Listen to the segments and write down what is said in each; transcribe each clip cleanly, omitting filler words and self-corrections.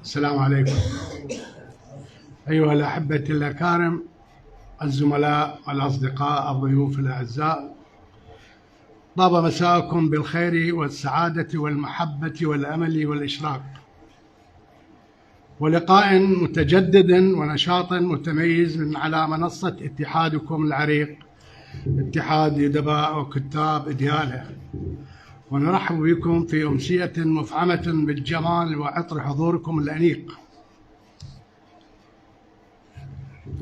السلام عليكم أيها الأحبة الأكارم، الزملاء والأصدقاء الضيوف الأعزاء، طاب مساءكم بالخير والسعادة والمحبة والأمل والإشراق، ولقاء متجدد ونشاط متميز من على منصة اتحادكم العريق، اتحاد أدباء وكتاب إديالة. ونرحب بكم في أمسية مفعمة بالجمال وعطر حضوركم الأنيق.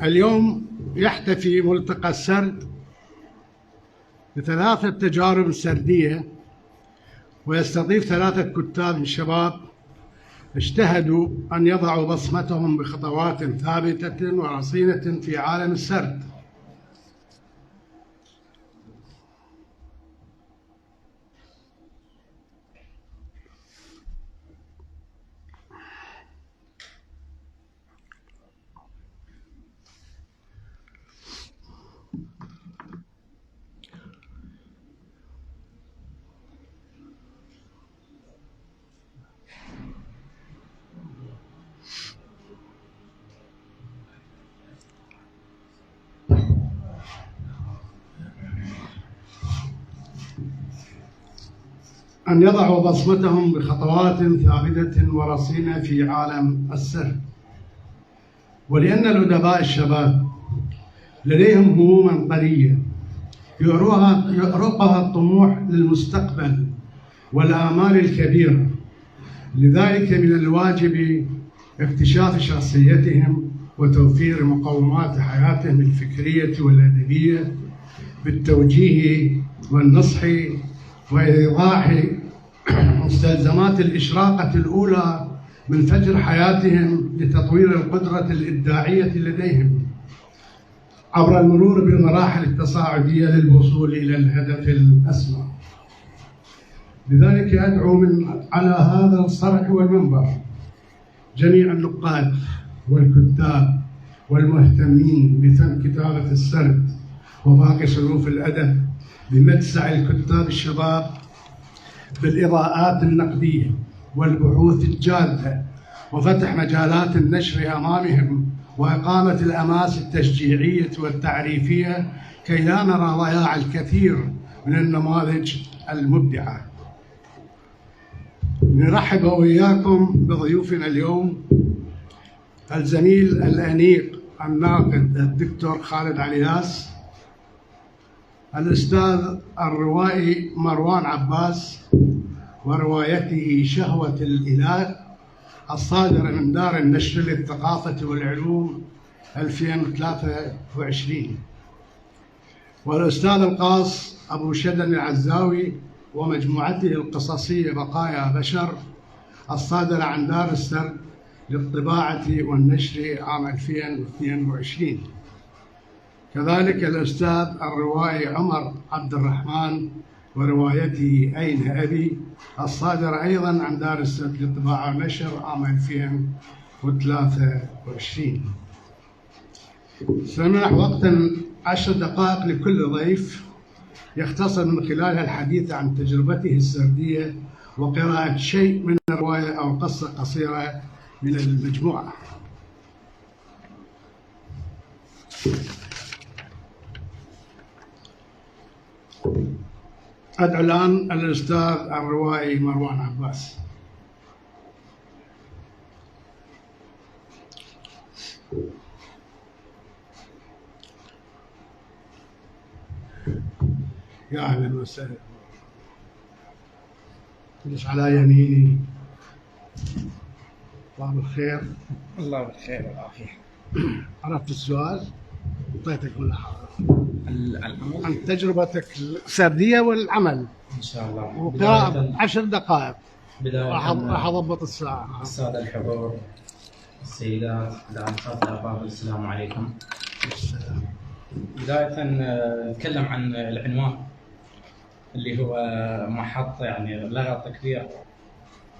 اليوم يحتفي ملتقى السرد بثلاثة تجارب سردية، ويستضيف ثلاثة كتاب شباب اجتهدوا أن يضعوا بصمتهم بخطوات ثابتة ورصينة في عالم السرد. أن يضعوا بصمتهم بخطوات ثابتة ورصينة في عالم السرد. ولأن الأدباء الشباب لديهم هموما قرية يؤرقها الطموح للمستقبل والآمال الكبيرة، لذلك من الواجب اكتشاف شخصيتهم وتوفير مقومات حياتهم الفكرية والأدبية بالتوجيه والنصح وإيضاح مستلزمات الإشراقة الأولى من فجر حياتهم لتطوير القدرة الإبداعية لديهم عبر المرور بالمراحل التصاعدية للوصول إلى الهدف الأسمى. لذلك أدعو من على هذا الصرح والمنبر جميع النقاد والكتاب والمهتمين بفن كتابة السرد وباقي صنوف الأدب بمدسع الكتاب الشباب بالإضاءات النقدية والبحوث الجادة وفتح مجالات النشر أمامهم وإقامة الأماس التشجيعية والتعريفية كي لا نرى ضياع الكثير من النماذج المبدعة. نرحب وإياكم بضيوفنا اليوم الزميل الأنيق الناقد الدكتور خالد علياس، الأستاذ الروائي مروان عباس وروايته شهوة الإله الصادرة من دار النشر للثقافة والعلوم 2023، والأستاذ القاص أبو شدن العزاوي ومجموعته القصصية بقايا بشر الصادرة عن دار السرد للطباعة والنشر عام 2022. كذلك الأستاذ الروائي عمر عبد الرحمن وروايته أين أبي الصادرة أيضا عن دار السرد للطباعة والنشر عام 2023. سنمنح وقتا 10 دقائق لكل ضيف يختصر من خلالها الحديث عن تجربته السردية وقراءة شيء من الرواية أو قصة قصيرة من المجموعة. أدعو الآن الأستاذ الروائي مروان عباس. يا أهلا وسهلا. اجلس على يميني. الله بالخير. الله بالخير والعافية. عرفت السؤال؟ أعطيتك ملاحظة العمل عن تجربتك السردية والعمل إن شاء الله. وقراءة 10 دقائق. بداية راح أضبط الساعة. السادة الحضور، السيدات، الأخوات، الأباء، السلام عليكم. السلام. بداية نتكلم عن العنوان اللي هو محط يعني لغط كبير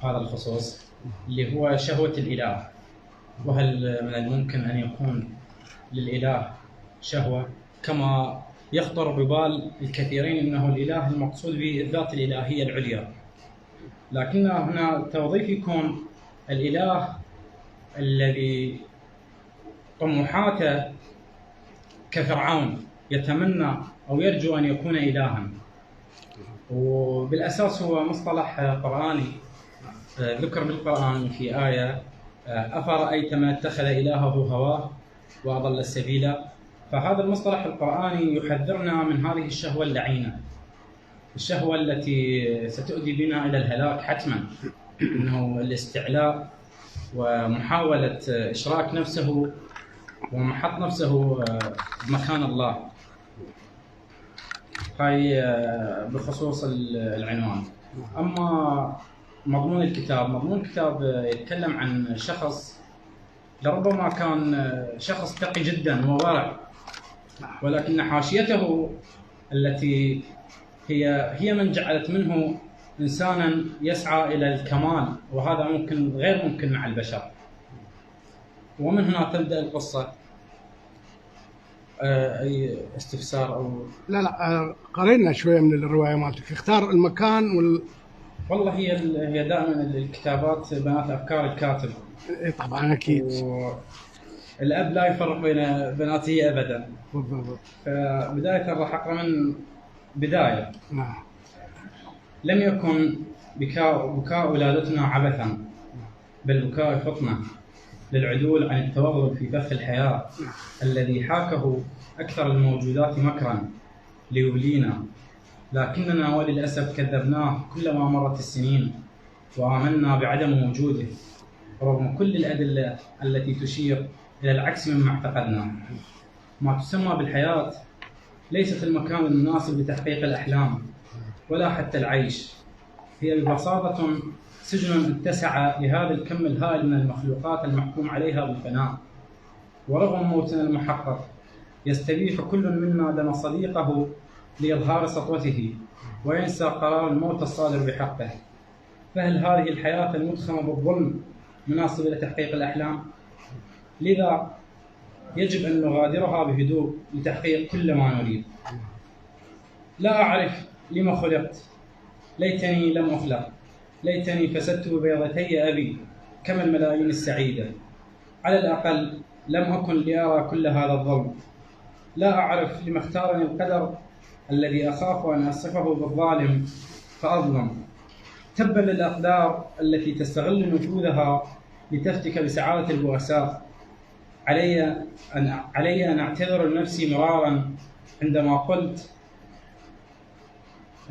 هذا الخصوص، اللي هو شهوة الإله. وهل من الممكن أن يكون للإله شهوة كما يخطر ببال الكثيرين أنه الإله المقصود به الذات الإلهية العليا؟ لكن هنا توظيف يكون الإله الذي طموحاته كفرعون يتمنى أو يرجو أن يكون إلها، وبالأساس هو مصطلح قرآني ذكر بالقرآن في آية أفرأيت من اتخذ إلهه هواه وأضل السبيل. فهذا المصطلح القرآني يحذرنا من هذه الشهوة اللعينة، الشهوة التي ستؤدي بنا إلى الهلاك حتما، إنه الاستعلاء ومحاولة إشراك نفسه ومحط نفسه مكان الله. هاي بخصوص العنوان. أما مضمون الكتاب يتكلم عن شخص لربما كان شخص تقي جدا وورع، ولكن حاشيته التي هي من جعلت منه إنسانا يسعى إلى الكمال، وهذا غير ممكن مع البشر. ومن هنا تبدأ القصة. أي استفسار أو لا قرينا شوية من الرواية مالتك، اختار المكان والله هي دائما الكتابات بنات أفكار الكاتب. طبعا أكيد. الأب لا يفرق بين بناته أبدا. بالضبط. فبداية راح أقرأ من بداية. نعم. لم يكن بكاء ولادتنا عبثا، بل بكاء فطنة للعدول عن التوغل في فخ الحياة الذي حاكه أكثر الموجودات مكرا ليبلينا، لكننا وللأسف كذبناه كلما مرت السنين وآمنا بعدم وجوده رغم كل الأدلة التي تشير إلى العكس مما اعتقدنا. ما تسمى بالحياة ليست المكان المناسب لتحقيق الأحلام ولا حتى العيش، هي ببساطة سجن اتسع لهذا الكم الهائل من المخلوقات المحكوم عليها بالفناء. ورغم موتنا المحقق يستبيح كل منا دم صديقه لإظهار سطوته وينسى قرار الموت الصادر بحقه. فهل هذه الحياة المدخمة بالظلم مناسبة لتحقيق الأحلام؟ لذا يجب أن نغادرها بهدوء لتحقيق كل ما نريد. لا أعرف لما خلقت، ليتني لم أخلق، ليتني فسدت ببيضتي أبي كما الملايين السعيدة. على الأقل لم أكن لأرى كل هذا الظلم. لا أعرف لما اختارني القدر الذي أخاف أن أصفه بالظالم فأظلم. تبا للأقدار التي تستغل نفوذها لتفتك بسعادة البؤساء. علي أن أعتذر لنفسي مرارا عندما قلت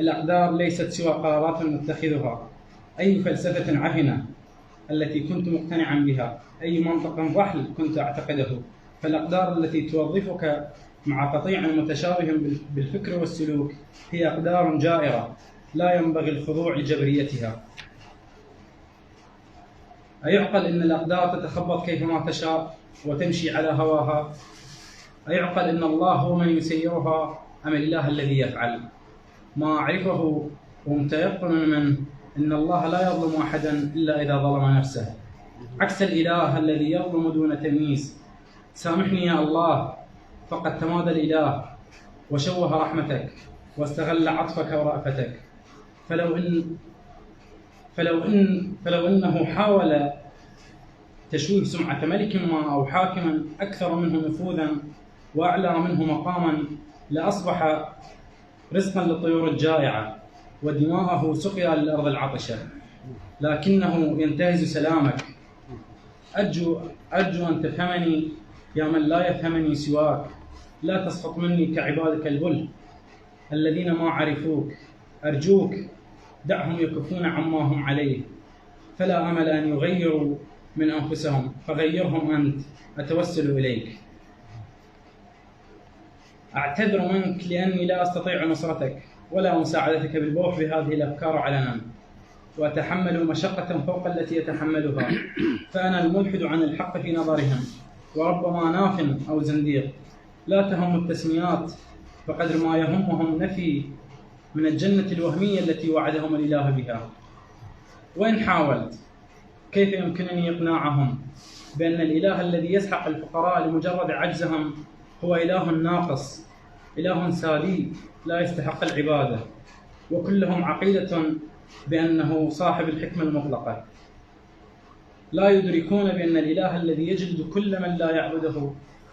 الأقدار ليست سوى قرارات نتخذها. أي فلسفة عفنة التي كنت مقتنعا بها، أي منطق ضحل كنت أعتقده. فالأقدار التي توظفك مع قطيع متشابه بالفكر والسلوك هي أقدار جائرة لا ينبغي الخضوع لجبريتها. أيعقل أن الأقدار تتخبط كيفما تشاء وتمشي على هواها؟ أيعقل أن الله هو من يسيرها أم الإله الذي يفعل؟ ما أعرفه ومتيقن منه إن الله لا يظلم أحدا إلا إذا ظلم نفسه، عكس الإله الذي يظلم دون تمييز. سامحني يا الله، فقد تمادى الإله وشوه رحمتك واستغل عطفك ورأفتك. فلو إنه حاول تشويه سمعة ملك ما أو حاكم أكثر منه نفوذا وأعلى منه مقاما لأصبح رزقا للطيور الجائعة ودماءه سقيا للأرض العطشة، لكنه ينتهز سلامك. أرجو أن تفهمني يا من لا يفهمني سواك. لا تسقط مني كعبادك البل الذين ما عرفوك. أرجوك دعهم يكفون عما هم عليه، فلا أمل أن يغيروا من أنفسهم، فغيرهم أنت. أتوسل إليك. أعتذر منك لأني لا أستطيع نصرتك ولا مساعدتك بالبوح بهذه الأفكار علنا، وأتحمل مشقة فوق التي يتحملها، فأنا الملحد عن الحق في نظرهم وربما ناف أو زنديق. لا تهم التسميات بقدر ما يهمهم نفي من الجنة الوهمية التي وعدهم الإله بها. وإن حاولت كيف يمكنني إقناعهم بأن الإله الذي يسحق الفقراء لمجرد عجزهم هو إله ناقص، إله سادي لا يستحق العبادة، وكلهم عقيدة بأنه صاحب الحكمة المطلقة، لا يدركون بأن الإله الذي يجلد كل من لا يعبده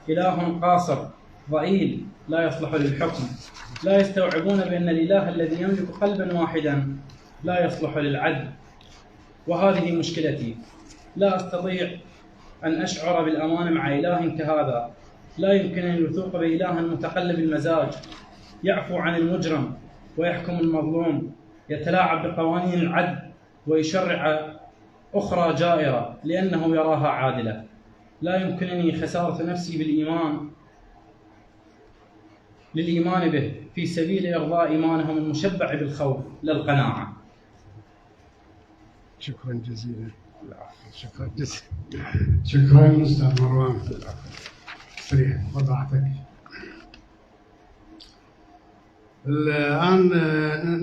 إله قاصر ضئيل لا يصلح للحكم، لا يستوعبون بأن الإله الذي يملك قلبا واحدا لا يصلح للعدل. وهذه مشكلتي، لا أستطيع أن أشعر بالأمان مع إله كهذا. لا يمكنني الوثوق بإله متقلب المزاج يعفو عن المجرم ويحكم المظلوم، يتلاعب بقوانين العدل ويشرع أخرى جائرة لأنه يراها عادلة. لا يمكنني خسارة نفسي للإيمان به في سبيل إرضاء إيمانهم المشبع بالخوف لا القناعة. شكرا جزيلا. شكرا جزيلا. شكرا أستاذ مروان. سريع وضعتك. الآن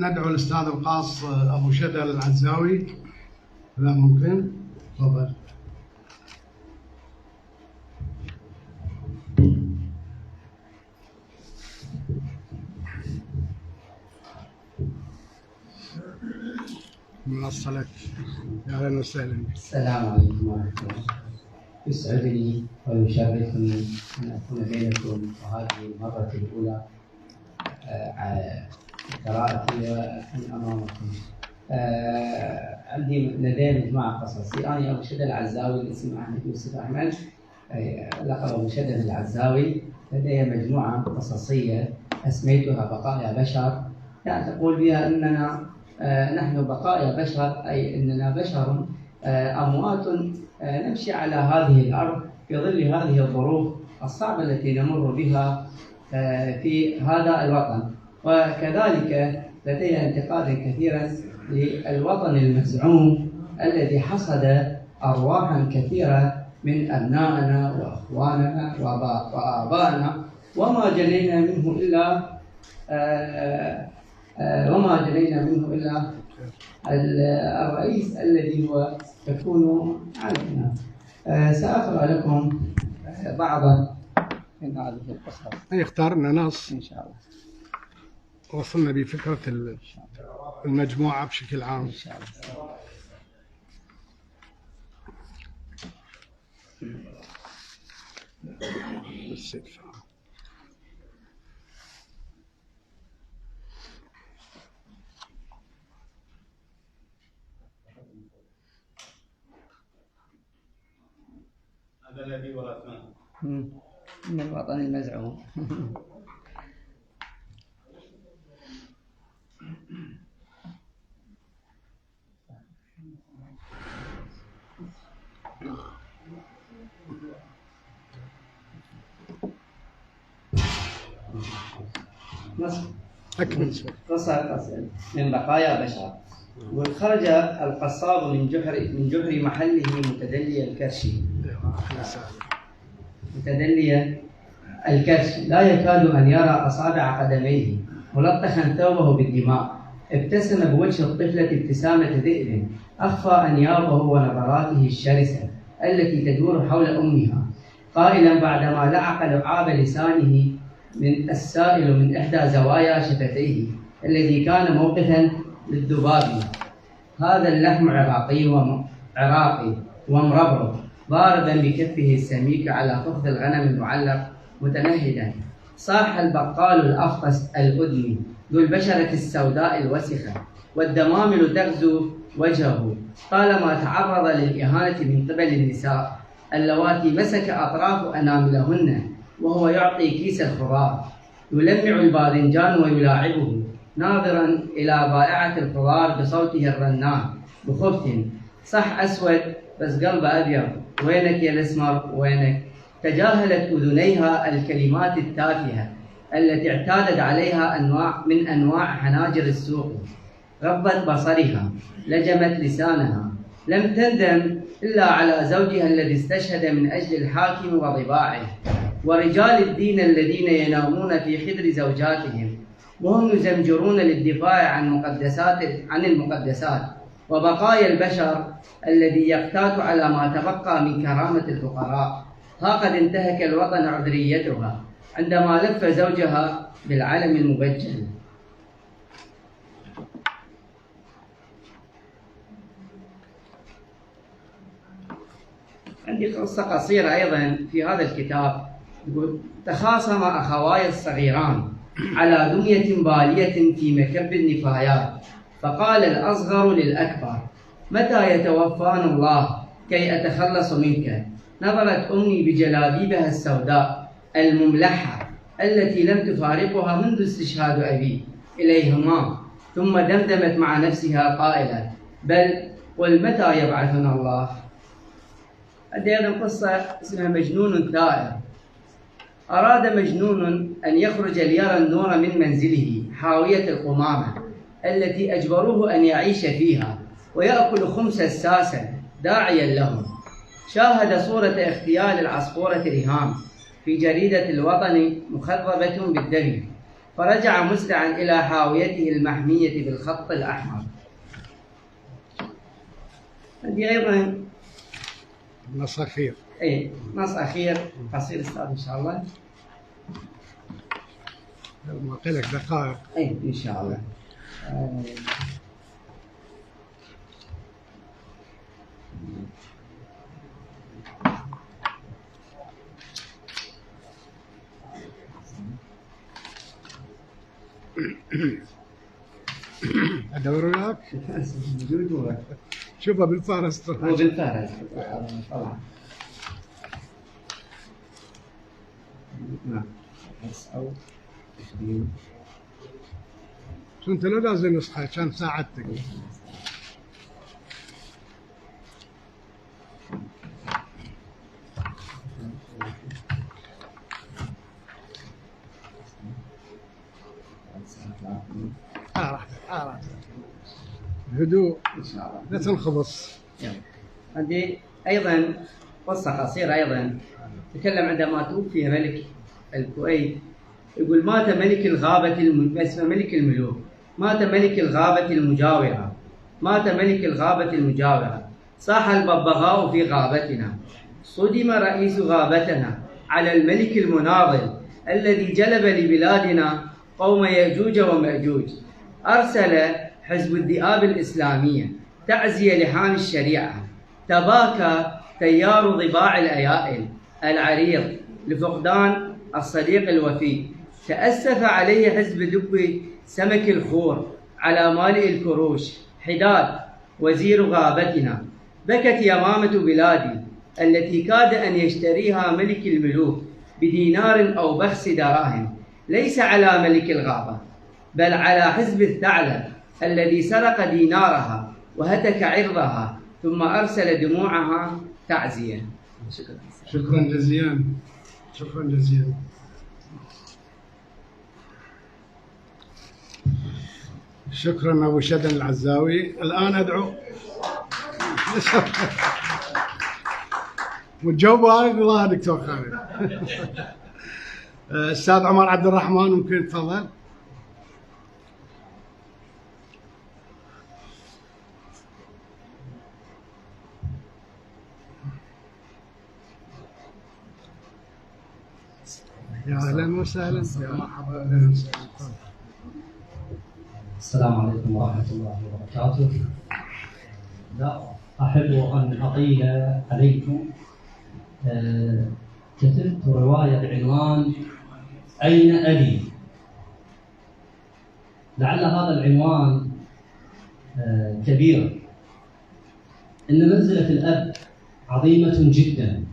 ندعو الأستاذ القاص أبو شدل العزاوي، إذا ممكن. تفضل. منصلك. يا أهلا وسهلا. السلام عليكم ورحمة الله. يسعدني ويشرفني أن أكون بينكم وهذه المرة الأولى قراءتي وأكون أمامكم. عندي لدي مجموعة قصصي. أنا أبو شدل العزاوي، الاسم أحمد يوسف أحمد، لقب أبو شدل العزاوي. لدي مجموعة قصصية أسميتها بقايا بشر، يعني تقول بها أننا نحن بقايا بشر، أي أننا بشر أموات نمشي على هذه الأرض في ظل هذه الظروف الصعبة التي نمر بها في هذا الوطن. وكذلك لدي انتقاد كثيرا للوطن المزعوم الذي حصد أرواحا كثيرة من أبنائنا وأخواننا وآبائنا، وما جنينا منه إلا الرئيس الذي هو يكون علينا. سأقرأ لكم بعضا من هذه القصص. اختارنا نص إن شاء الله وصلنا بفكرة المجموعة بشكل عام. إن شاء الله. هذا الذي ورثنا من الوطن المزعوم. قصة من بقايا بشر. وخرج القصاب من جحر محله متدلي الكرش لا يكاد أن يرى أصابع قدميه، ملطخا ثوبه بالدماء. ابتسم بوجه الطفلة ابتسامة ذئب، أخفى أنيابه ونظراته الشرسة التي تدور حول أمها، قائلا بعدما لعق لعاب لسانه من السائل من إحدى زوايا شفتيه الذي كان موقفا للذباب: هذا اللحم عراقي ومربرب، ضاربا بكفه السميك على فخذ الغنم المعلق متنهدا. صاح البقال الأفطس الأدمي ذو البشرة السوداء الوسخة والدمامل تغزو وجهه، طالما تعرض للإهانة من قبل النساء اللواتي مسك أطراف أناملهن وهو يعطي كيس الخضار، يلمع الباذنجان ويلاعبه، ناظرا إلى بائعة الخضار بصوته الرنان بخبث: صح أسود بس قلب أبيض، وينك يا الأسمر وينك؟ تجاهلت أذنيها الكلمات التافهة التي اعتادت عليها من أنواع حناجر السوق. غضت بصرها، لجمت لسانها، لم تندم إلا على زوجها الذي استشهد من أجل الحاكم وضباعه، ورجال الدين الذين ينامون في خدر زوجاتهم وهم يزمجرون للدفاع عن المقدسات، وبقايا البشر الذي يقتات على ما تبقى من كرامة الفقراء. ها قد انتهك الوطن عذريتها عندما لف زوجها بالعلم المبجل. عندي قصة قصيرة أيضا في هذا الكتاب. يقول: تخاصم أخواي الصغيران على دمية بالية في مكب النفايات، فقال الأصغر للأكبر: متى يتوفانا الله كي أتخلص منك؟ نظرت أمي بجلابيبها السوداء المملحة التي لم تفارقها منذ استشهاد أبي إليهما، ثم دمدمت مع نفسها قائلة: بل قل متى يبعثنا الله. هذه أيضا قصة اسمها مجنون ثائر. أراد مجنون أن يخرج ليرى النور من منزله حاوية القمامة التي أجبروه أن يعيش فيها ويأكل خمس الساسة داعيا لهم. شاهد صورة اغتيال العصفورة ريهام في جريدة الوطن مخضبة بالدم، فرجع مسرعا إلى حاويته المحمية بالخط الأحمر. هذه أيضا نص أخير. أي نص أخير قصير أستاذ إن شاء الله. باقي لك دقائق. أي إن شاء الله. أدور لك؟ شوفها بالفارس. هو بالفارس طبعا. نعم. شو أنت لو لازم نسخة عشان ساعدتك. راحتك هدوء إن شاء الله. لا تنخبص. هذه أيضا قصة قصيرة أيضا. تكلم عندما توفي ملك الكويت، يقول: مات ملك الغابة ملك الملوك، مات ملك الغابة المجاورة، مات ملك الغابة المجاورة، صاح الببغاء في غابتنا، صدم رئيس غابتنا على الملك المناضل الذي جلب لبلادنا قوم يأجوج ومأجوج، أرسل حزب الذئاب الإسلامية تعزية لحامي الشريعة، تباكى تيار ضباع الأيائل العريض لفقدان الصديق الوفي، تأسف عليه حزب دب سمك الخور على مالئ الكروش، حداد وزير غابتنا، بكت يمامة بلادي التي كاد أن يشتريها ملك الملوك بدينار أو بخس دراهم، ليس على ملك الغابة بل على حزب الثعلب الذي سرق دينارها وهتك عرضها ثم أرسل دموعها تعزية. شكرا جزيلا. شكرا جزيلا. شكرا أبو شدن العزاوي. الآن أدعو وتجاوبوا على الله دكتور خالد. أستاذ عمر عبد الرحمن ممكن تفضل. يا أهلا وسهلا. يا مرحبا. أهلا وسهلا. السلام عليكم ورحمة الله وبركاته. لا أحب أن أطيل عليكم. كتبت رواية بعنوان أين أبي؟ لعل هذا العنوان كبير. إن منزلة الأب عظيمة جدا،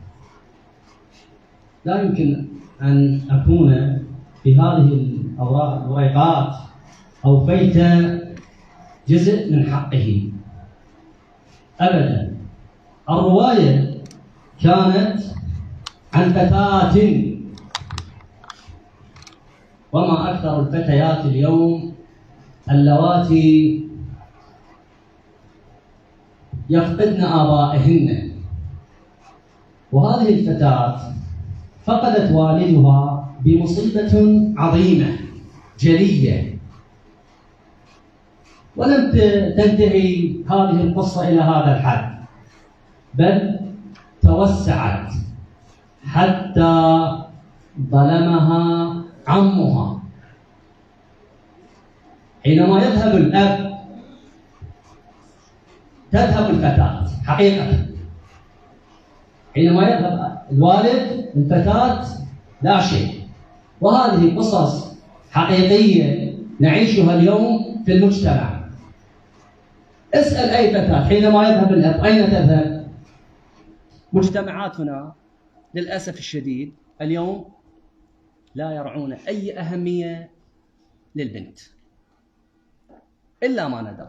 لا يمكن أن أكون بهذه الورقات أوفيت جزء من حقه أبدا. الرواية كانت عن فتاة، وما أكثر الفتيات اليوم اللواتي يفقدن آبائهن. وهذه الفتاة فقدت والدها بمصيبة عظيمة جلية، ولم تنتهي هذه القصة إلى هذا الحد، بل توسعت حتى ظلمها عمها. حينما يذهب الأب تذهب الفتاة حقيقة، حينما يذهب الوالد الفتاة لا شيء. وهذه قصص حقيقية نعيشها اليوم في المجتمع. اسأل أي فتاة حينما يذهب الأب أين تذهب؟ مجتمعاتنا للأسف الشديد اليوم لا يرعون أي أهمية للبنت إلا ما ندر،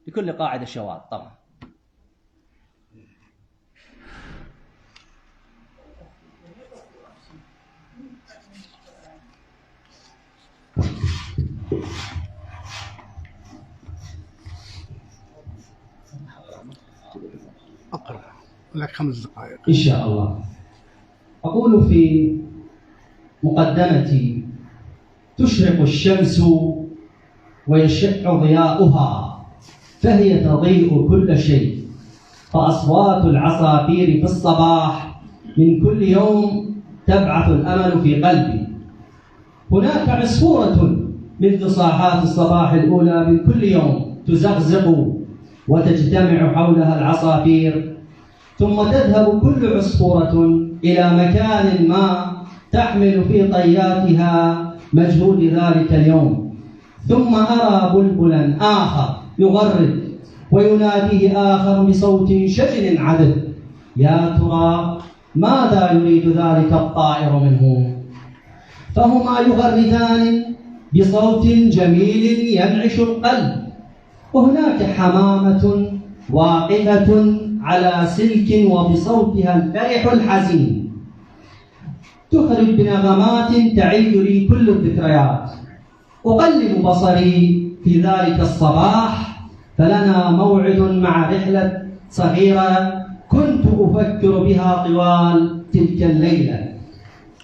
لكل قاعدة شواذ طبعا. أقرأ لك 5 دقائق إن شاء الله. أقول في مقدمتي: تشرق الشمس ويشع ضياؤها، فهي تضيء كل شيء، فأصوات العصافير في الصباح من كل يوم تبعث الأمل في قلبي. هناك عصفورة منذ صاحات الصباح الأولى من كل يوم تزغزغ وتجتمع حولها العصافير، ثم تذهب كل عصفورة إلى مكان ما تحمل في طياتها مجهود ذلك اليوم. ثم أرى بلبلا آخر يغرد ويناديه آخر بصوت شجن عذب. يا ترى ماذا يريد ذلك الطائر منه؟ فهما يغردان بصوت جميل ينعش القلب. وهناك حمامة واقفة على سلك وبصوتها الفرح الحزين تخرج بنغمات تعيد لي كل الذكريات. أقلب بصري في ذلك الصباح، فلنا موعد مع رحلة صغيرة كنت أفكر بها طوال تلك الليلة.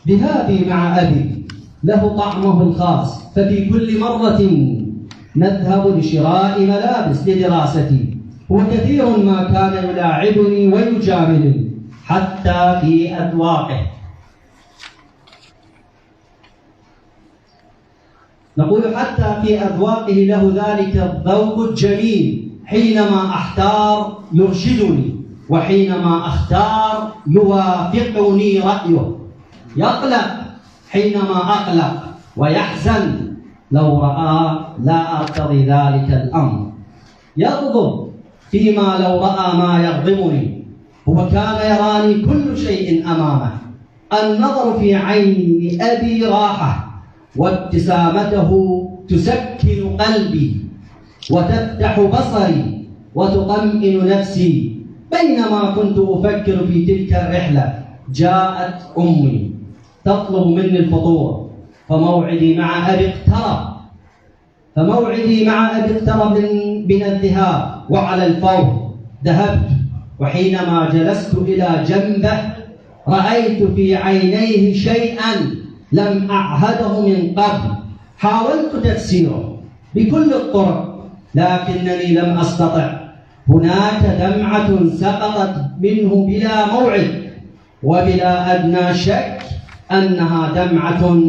ذهابي مع أبي له طعمه الخاص، ففي كل مرة نذهب لشراء ملابس لدراستي، وكثير ما كان يلاعبني ويجاملني حتى في أذواقه. نقول حتى في أذواقه له ذلك الذوق الجميل. حينما أحتار يرشدني، وحينما أختار يوافقني رأيه. يقلق حينما أقلق، ويحزن لو رأى لا أرتضي ذلك الأمر. يغضب فيما لو رأى ما يغضبني. هو كان يراني كل شيء أمامه. النظر في عين أبي راحة، وابتسامته تسكن قلبي وتفتح بصري وتطمئن نفسي. بينما كنت أفكر في تلك الرحلة جاءت أمي تطلب مني الفطور، فموعدي مع أبي اقترب من الذهاب، وعلى الفور ذهبت. وحينما جلست إلى جنبه رأيت في عينيه شيئا لم أعهده من قبل. حاولت تفسيره بكل الطرق لكنني لم أستطع. هناك دمعة سقطت منه بلا موعد، وبلا أدنى شك أنها دمعة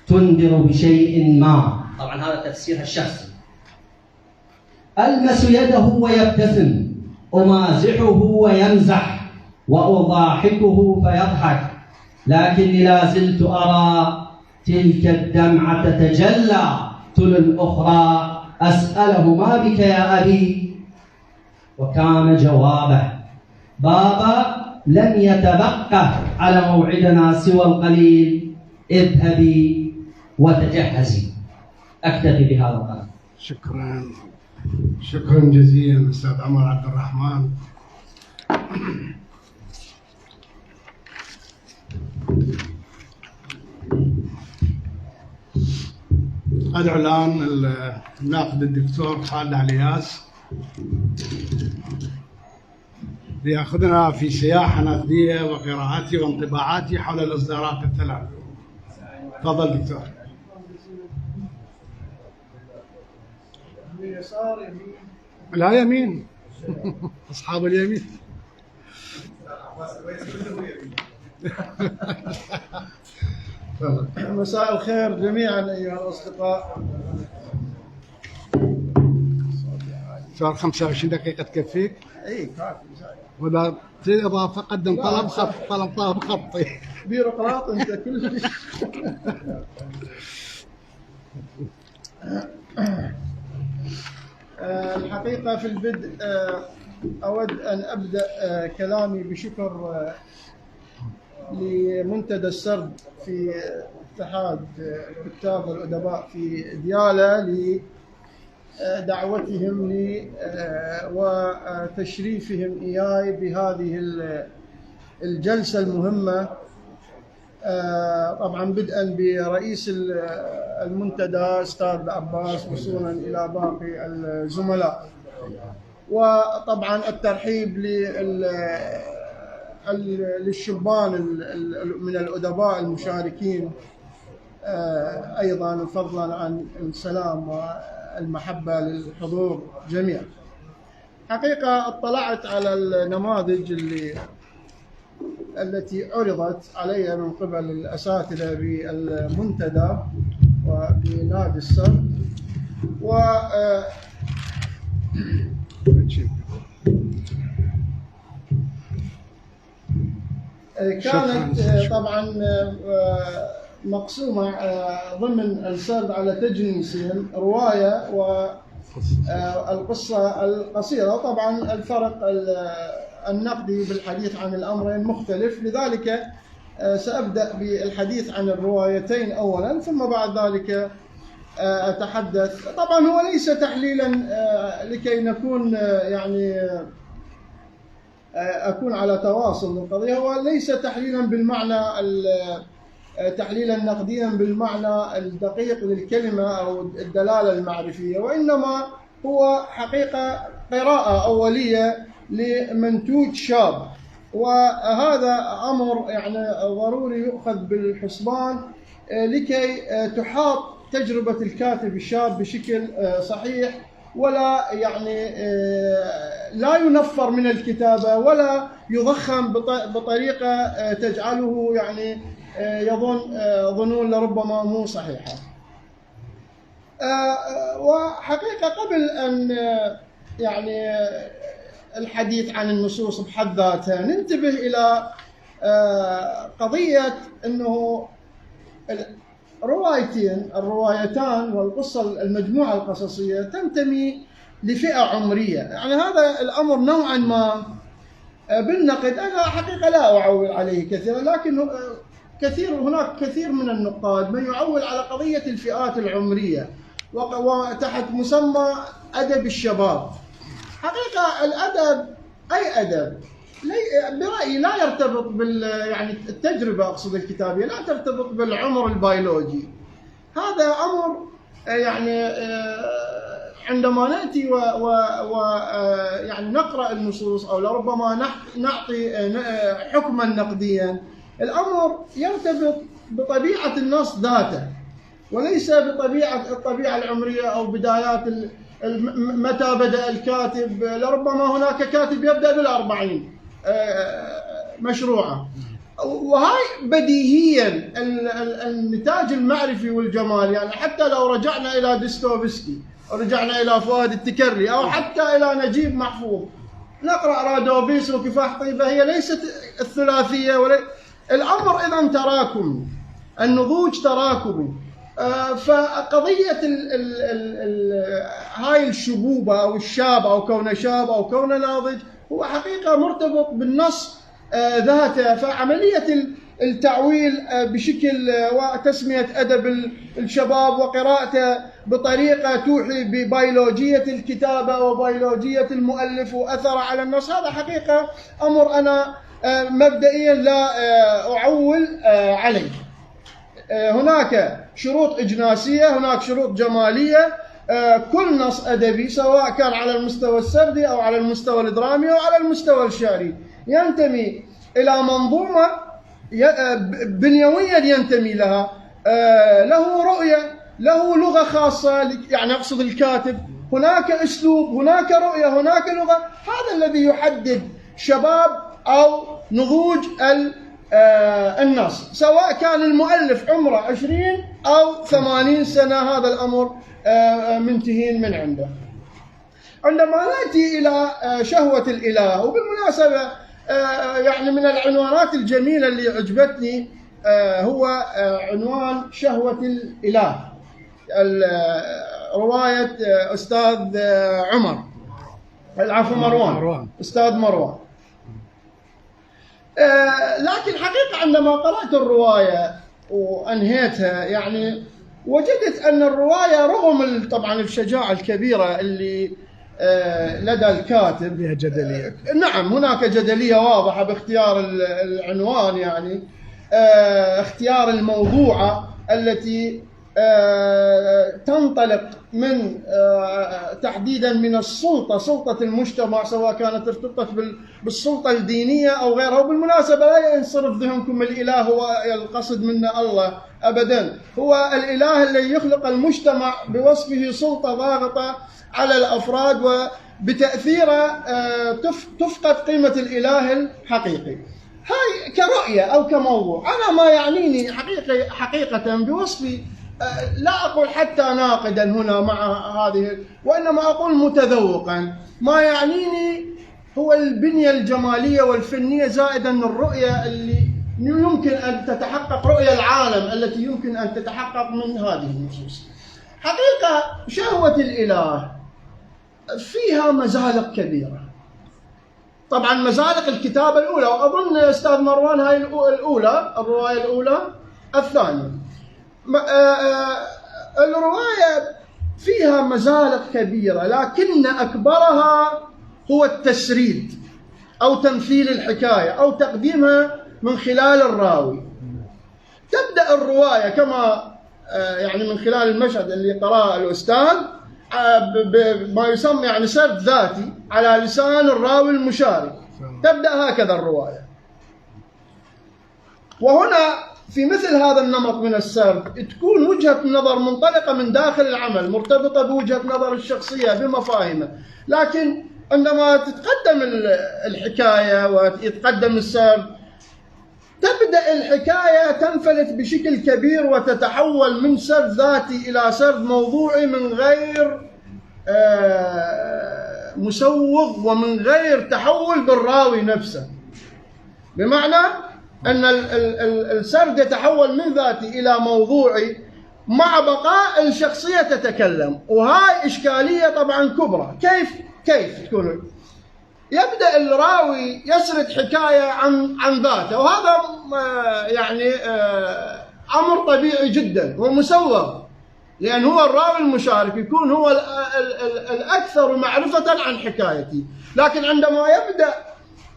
تنذر بشيء ما. طبعا هذا تفسيرها الشخصي. ألمس يده ويبتسم، أمازحه ويمزح، وأضاحكه فيضحك، لكني لا زلت أرى تلك الدمعة تتجلى تلو الأخرى. أسأله: ما بك يا أبي؟ وكان جوابه: بابا، لم يتبقى على موعدنا سوى القليل، اذهبي وتجهزي. أكتفي بهذا القدر. شكرا جزيلا أستاذ عمر عبد الرحمن. أدعو الآن الناقد الدكتور خالد علياس ليأخذنا في سياحة نقدية وقراءاتي وانطباعاتي حول الإصدارات الثلاث. تفضل دكتور. يسار يمين. لا يمين. أصحاب اليمين. مساء الخير جميعا أيها الأصدقاء. صار 25 دقيقة تكفيك؟ اي كافي. وإذا تريد إضافة قدم طلب خطي. بيروقراط انت كل شيء. الحقيقة في البدء أود أن أبدأ كلامي بشكر لمنتدى السرد في اتحاد الكتاب والأدباء في ديالى لدعوتهم لي وتشريفهم إياي بهذه الجلسة المهمة، طبعا بدءا برئيس المنتدى أستاذ عباس وصولا إلى باقي الزملاء، وطبعا الترحيب للشبان من الأدباء المشاركين أيضا، فضلا عن السلام والمحبة للحضور جميعا. حقيقة اطلعت على النماذج التي عرضت علي من قبل الأساتذة بالمنتدى وبنادي السرد، كانت طبعا مقسومة ضمن السرد على تجنيسين، رواية والقصة القصيرة. طبعا الفرق النقدي بالحديث عن الأمرين مختلف، لذلك سأبدأ بالحديث عن الروايتين أولا، ثم بعد ذلك أتحدث. طبعا هو ليس تحليلا لكي نكون يعني أكون على تواصل للقضية، هو ليس تحليلا بالمعنى تحليلا نقديا بالمعنى الدقيق للكلمة أو الدلالة المعرفية، وإنما هو حقيقة قراءة أولية لمنتوج شاب، وهذا أمر يعني ضروري يؤخذ بالحسبان لكي تحاط تجربة الكاتب الشاب بشكل صحيح، ولا يعني لا ينفر من الكتابة ولا يضخم بطريقة تجعله يعني يظن ظنون لربما مو صحيحة. وحقيقة قبل أن يعني الحديث عن النصوص بحد ذاتها ننتبه إلى قضية أنه الروايتان والقصة المجموعة القصصية تنتمي لفئة عمرية. يعني هذا الأمر نوعا ما بالنقد أنا حقيقة لا أعول عليه كثيرا، لكن هناك كثير من النقاد من يعول على قضية الفئات العمرية وتحت مسمى أدب الشباب. حقيقة الأدب أي أدب برأيي لا يرتبط يعني التجربة أقصد الكتابية لا ترتبط بالعمر البيولوجي. هذا أمر يعني عندما نأتي يعني نقرأ النصوص أو لربما نعطي حكما نقديا، الأمر يرتبط بطبيعة النص ذاته وليس الطبيعة العمرية أو بدايات متى بدأ الكاتب. لربما هناك كاتب يبدأ بال40 مشروعة، وهاي بديهيا النتاج المعرفي والجمال. يعني حتى لو رجعنا إلى ديستوفسكي ورجعنا إلى فؤاد التكري أو حتى إلى نجيب محفوظ نقرأ رادوبيس وكفاح طيبة، هي ليست الثلاثية الأمر إذا تراكمي، النضوج تراكمي. فقضية هاي الشبوبة أو الشاب أو كون شاب أو كون ناضج هو حقيقة مرتبط بالنص ذاته. فعملية التعويل بشكل وتسمية أدب الشباب وقراءته بطريقة توحي ببيولوجية الكتابة وبيولوجية المؤلف وأثر على النص، هذا حقيقة أمر أنا مبدئيا لا أعول عليه. هناك شروط إجناسية، هناك شروط جمالية. كل نص أدبي سواء كان على المستوى السردي أو على المستوى الدرامي أو على المستوى الشعري ينتمي إلى منظومة بنيويا ينتمي لها، له رؤية، له لغة خاصة، يعني أقصد الكاتب هناك أسلوب، هناك رؤية، هناك لغة. هذا الذي يحدد شباب أو نضوج النص، سواء كان المؤلف عمره 20 أو 80 سنة، هذا الأمر منتهين من عنده. عندما نأتي إلى شهوة الإله، وبالمناسبة يعني من العنوانات الجميلة اللي عجبتني هو عنوان شهوة الإله، رواية أستاذ مروان، أستاذ مروان. لكن حقيقة عندما قرأت الرواية وأنهيتها يعني وجدت أن الرواية رغم طبعا الشجاعة الكبيرة اللي لدى الكاتب فيها جدلية. نعم هناك جدلية واضحة باختيار العنوان، يعني اختيار الموضوعة التي تنطلق من تحديدا من السلطة، سلطة المجتمع، سواء كانت ارتبطت بالسلطة الدينية أو غيرها. وبالمناسبة لا ينصرف ذهنكم الإله هو القصد منا الله أبدا، هو الإله الذي يخلق المجتمع بوصفه سلطة ضاغطة على الأفراد وبتأثيره تفقد قيمة الإله الحقيقي. هاي كرؤية أو كموضوع. أنا ما يعنيني حقيقة بوصفي، لا أقول حتى ناقدا هنا مع هذه، وإنما أقول متذوقا. ما يعنيني هو البنية الجمالية والفنية زائدا الرؤية اللي يمكن أن تتحقق، رؤية العالم التي يمكن أن تتحقق من هذه النصوص. حقيقة شهوة الإله فيها مزالق كبيرة. طبعا مزالق الكتابة الأولى، وأظن أستاذ مروان هاي الأولى، الرواية الأولى. الثانية الرواية فيها مزالق كبيرة، لكن أكبرها هو التسريد أو تمثيل الحكاية أو تقديمها من خلال الراوي. تبدأ الرواية كما يعني من خلال المشهد اللي قرأه الأستاذ بما يسمى يعني سرد ذاتي على لسان الراوي المشارك. تبدأ هكذا الرواية. وهنا في مثل هذا النمط من السرد تكون وجهة النظر منطلقة من داخل العمل، مرتبطة بوجهة نظر الشخصية بمفاهيمه. لكن عندما تتقدم الحكاية ويتقدم السرد، تبدأ الحكاية تنفلت بشكل كبير وتتحول من سرد ذاتي إلى سرد موضوعي من غير مسوغ ومن غير تحول بالراوي نفسه. بمعنى أن السرد يتحول من ذاتي إلى موضوعي مع بقاء الشخصية تتكلم. وهاي إشكالية طبعا كبرى. كيف تكون؟ يبدأ الراوي يسرد حكاية عن ذاته، وهذا يعني أمر طبيعي جدا ومسوغ، لأن هو الراوي المشارك يكون هو الأكثر معرفة عن حكايتي. لكن عندما يبدأ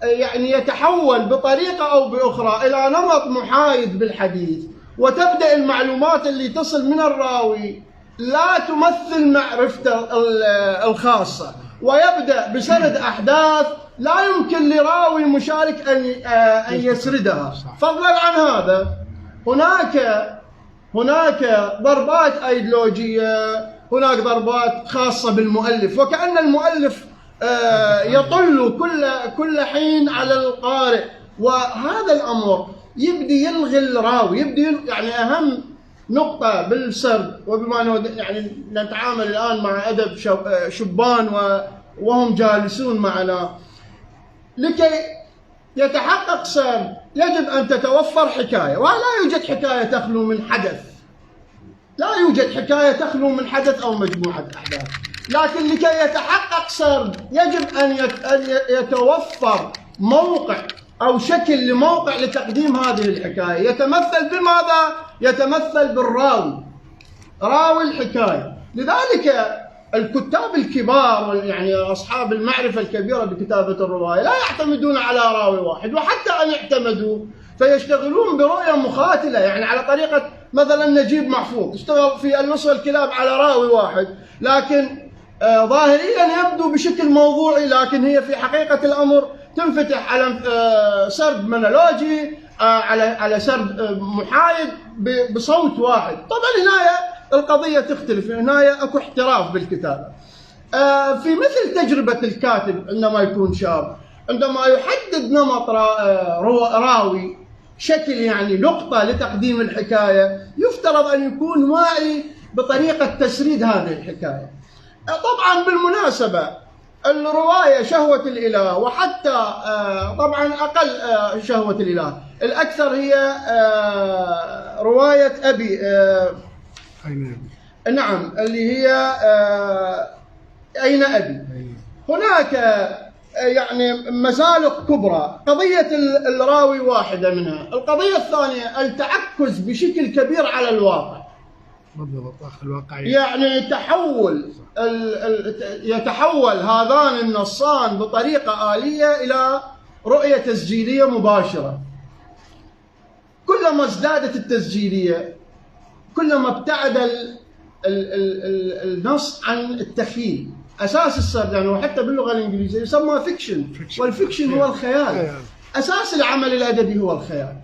يعني يتحول بطريقة أو بأخرى إلى نمط محايد بالحديث، وتبدأ المعلومات اللي تصل من الراوي لا تمثل معرفته الخاصة، ويبدأ بسرد أحداث لا يمكن لراوي مشارك أن يسردها. فضلا عن هذا هناك ضربات أيديولوجية، هناك ضربات خاصة بالمؤلف، وكأن المؤلف يطل كل حين على القارئ. وهذا الأمر يبدي يلغي الراوي، يعني أهم نقطة بالسرد، وبما يعني نتعامل الآن مع أدب شبان وهم جالسون معنا، لكي يتحقق سرد يجب أن تتوفر حكاية، ولا يوجد حكاية تخلو من حدث، لا يوجد حكاية تخلو من حدث أو مجموعة أحداث. لكن لكي يتحقق سرد يجب أن يتوفر موقع أو شكل لموقع لتقديم هذه الحكاية. يتمثل بماذا؟ يتمثل بالراوي، راوي الحكاية. لذلك الكتاب الكبار يعني أصحاب المعرفة الكبيرة بكتابة الرواية لا يعتمدون على راوي واحد، وحتى أن يعتمدوا فيشتغلون برؤية مخاتلة، يعني على طريقة مثلا نجيب محفوظ اشتغل في اللص والكلاب على راوي واحد، لكن ظاهريا يبدو بشكل موضوعي، لكن هي في حقيقة الأمر تنفتح على سرد مونولوجي، على سرد محايد بصوت واحد. طبعا هنا القضية تختلف، هنا اكو احتراف بالكتابة. في مثل تجربة الكاتب عندما يكون شاب، عندما يحدد نمط راوي، شكل يعني نقطة لتقديم الحكاية، يفترض أن يكون واعي بطريقة تسريد هذه الحكاية. طبعا بالمناسبة الرواية شهوة الإله، وحتى طبعا أقل شهوة الإله، الأكثر هي رواية أبي نعم اللي هي أين أبي. هناك يعني مسالك كبرى، قضية الراوي واحدة منها. القضية الثانية التعكز بشكل كبير على الواقع، يعني يتحول هذان النصان بطريقة آلية إلى رؤية تسجيلية مباشرة. كلما ازدادت التسجيلية كلما ابتعد النص عن التخيل. أساس السرد يعني وحتى باللغة الإنجليزية يسمى فيكشن، والفيكشن هو الخيال. أساس العمل الأدبي هو الخيال،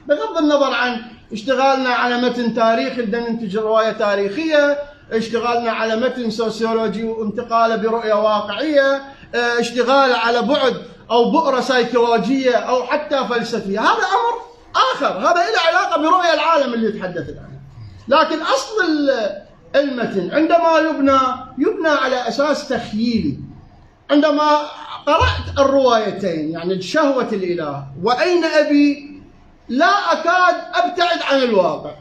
بغض النظر عن اشتغالنا على متن تاريخي بدنا ننتج رواية تاريخية، اشتغالنا على متن سوسيولوجي وانتقاله برؤية واقعية، اشتغال على بعد أو بؤرة سيكولوجية أو حتى فلسفية، هذا أمر آخر، هذا له علاقة برؤية العالم اللي يتحدث عنه. لكن أصل المتن عندما يبنى على أساس تخيلي. عندما قرأت الروايتين يعني شهوة الإله وأين أبي، لا أكاد أبتعد عن الواقع،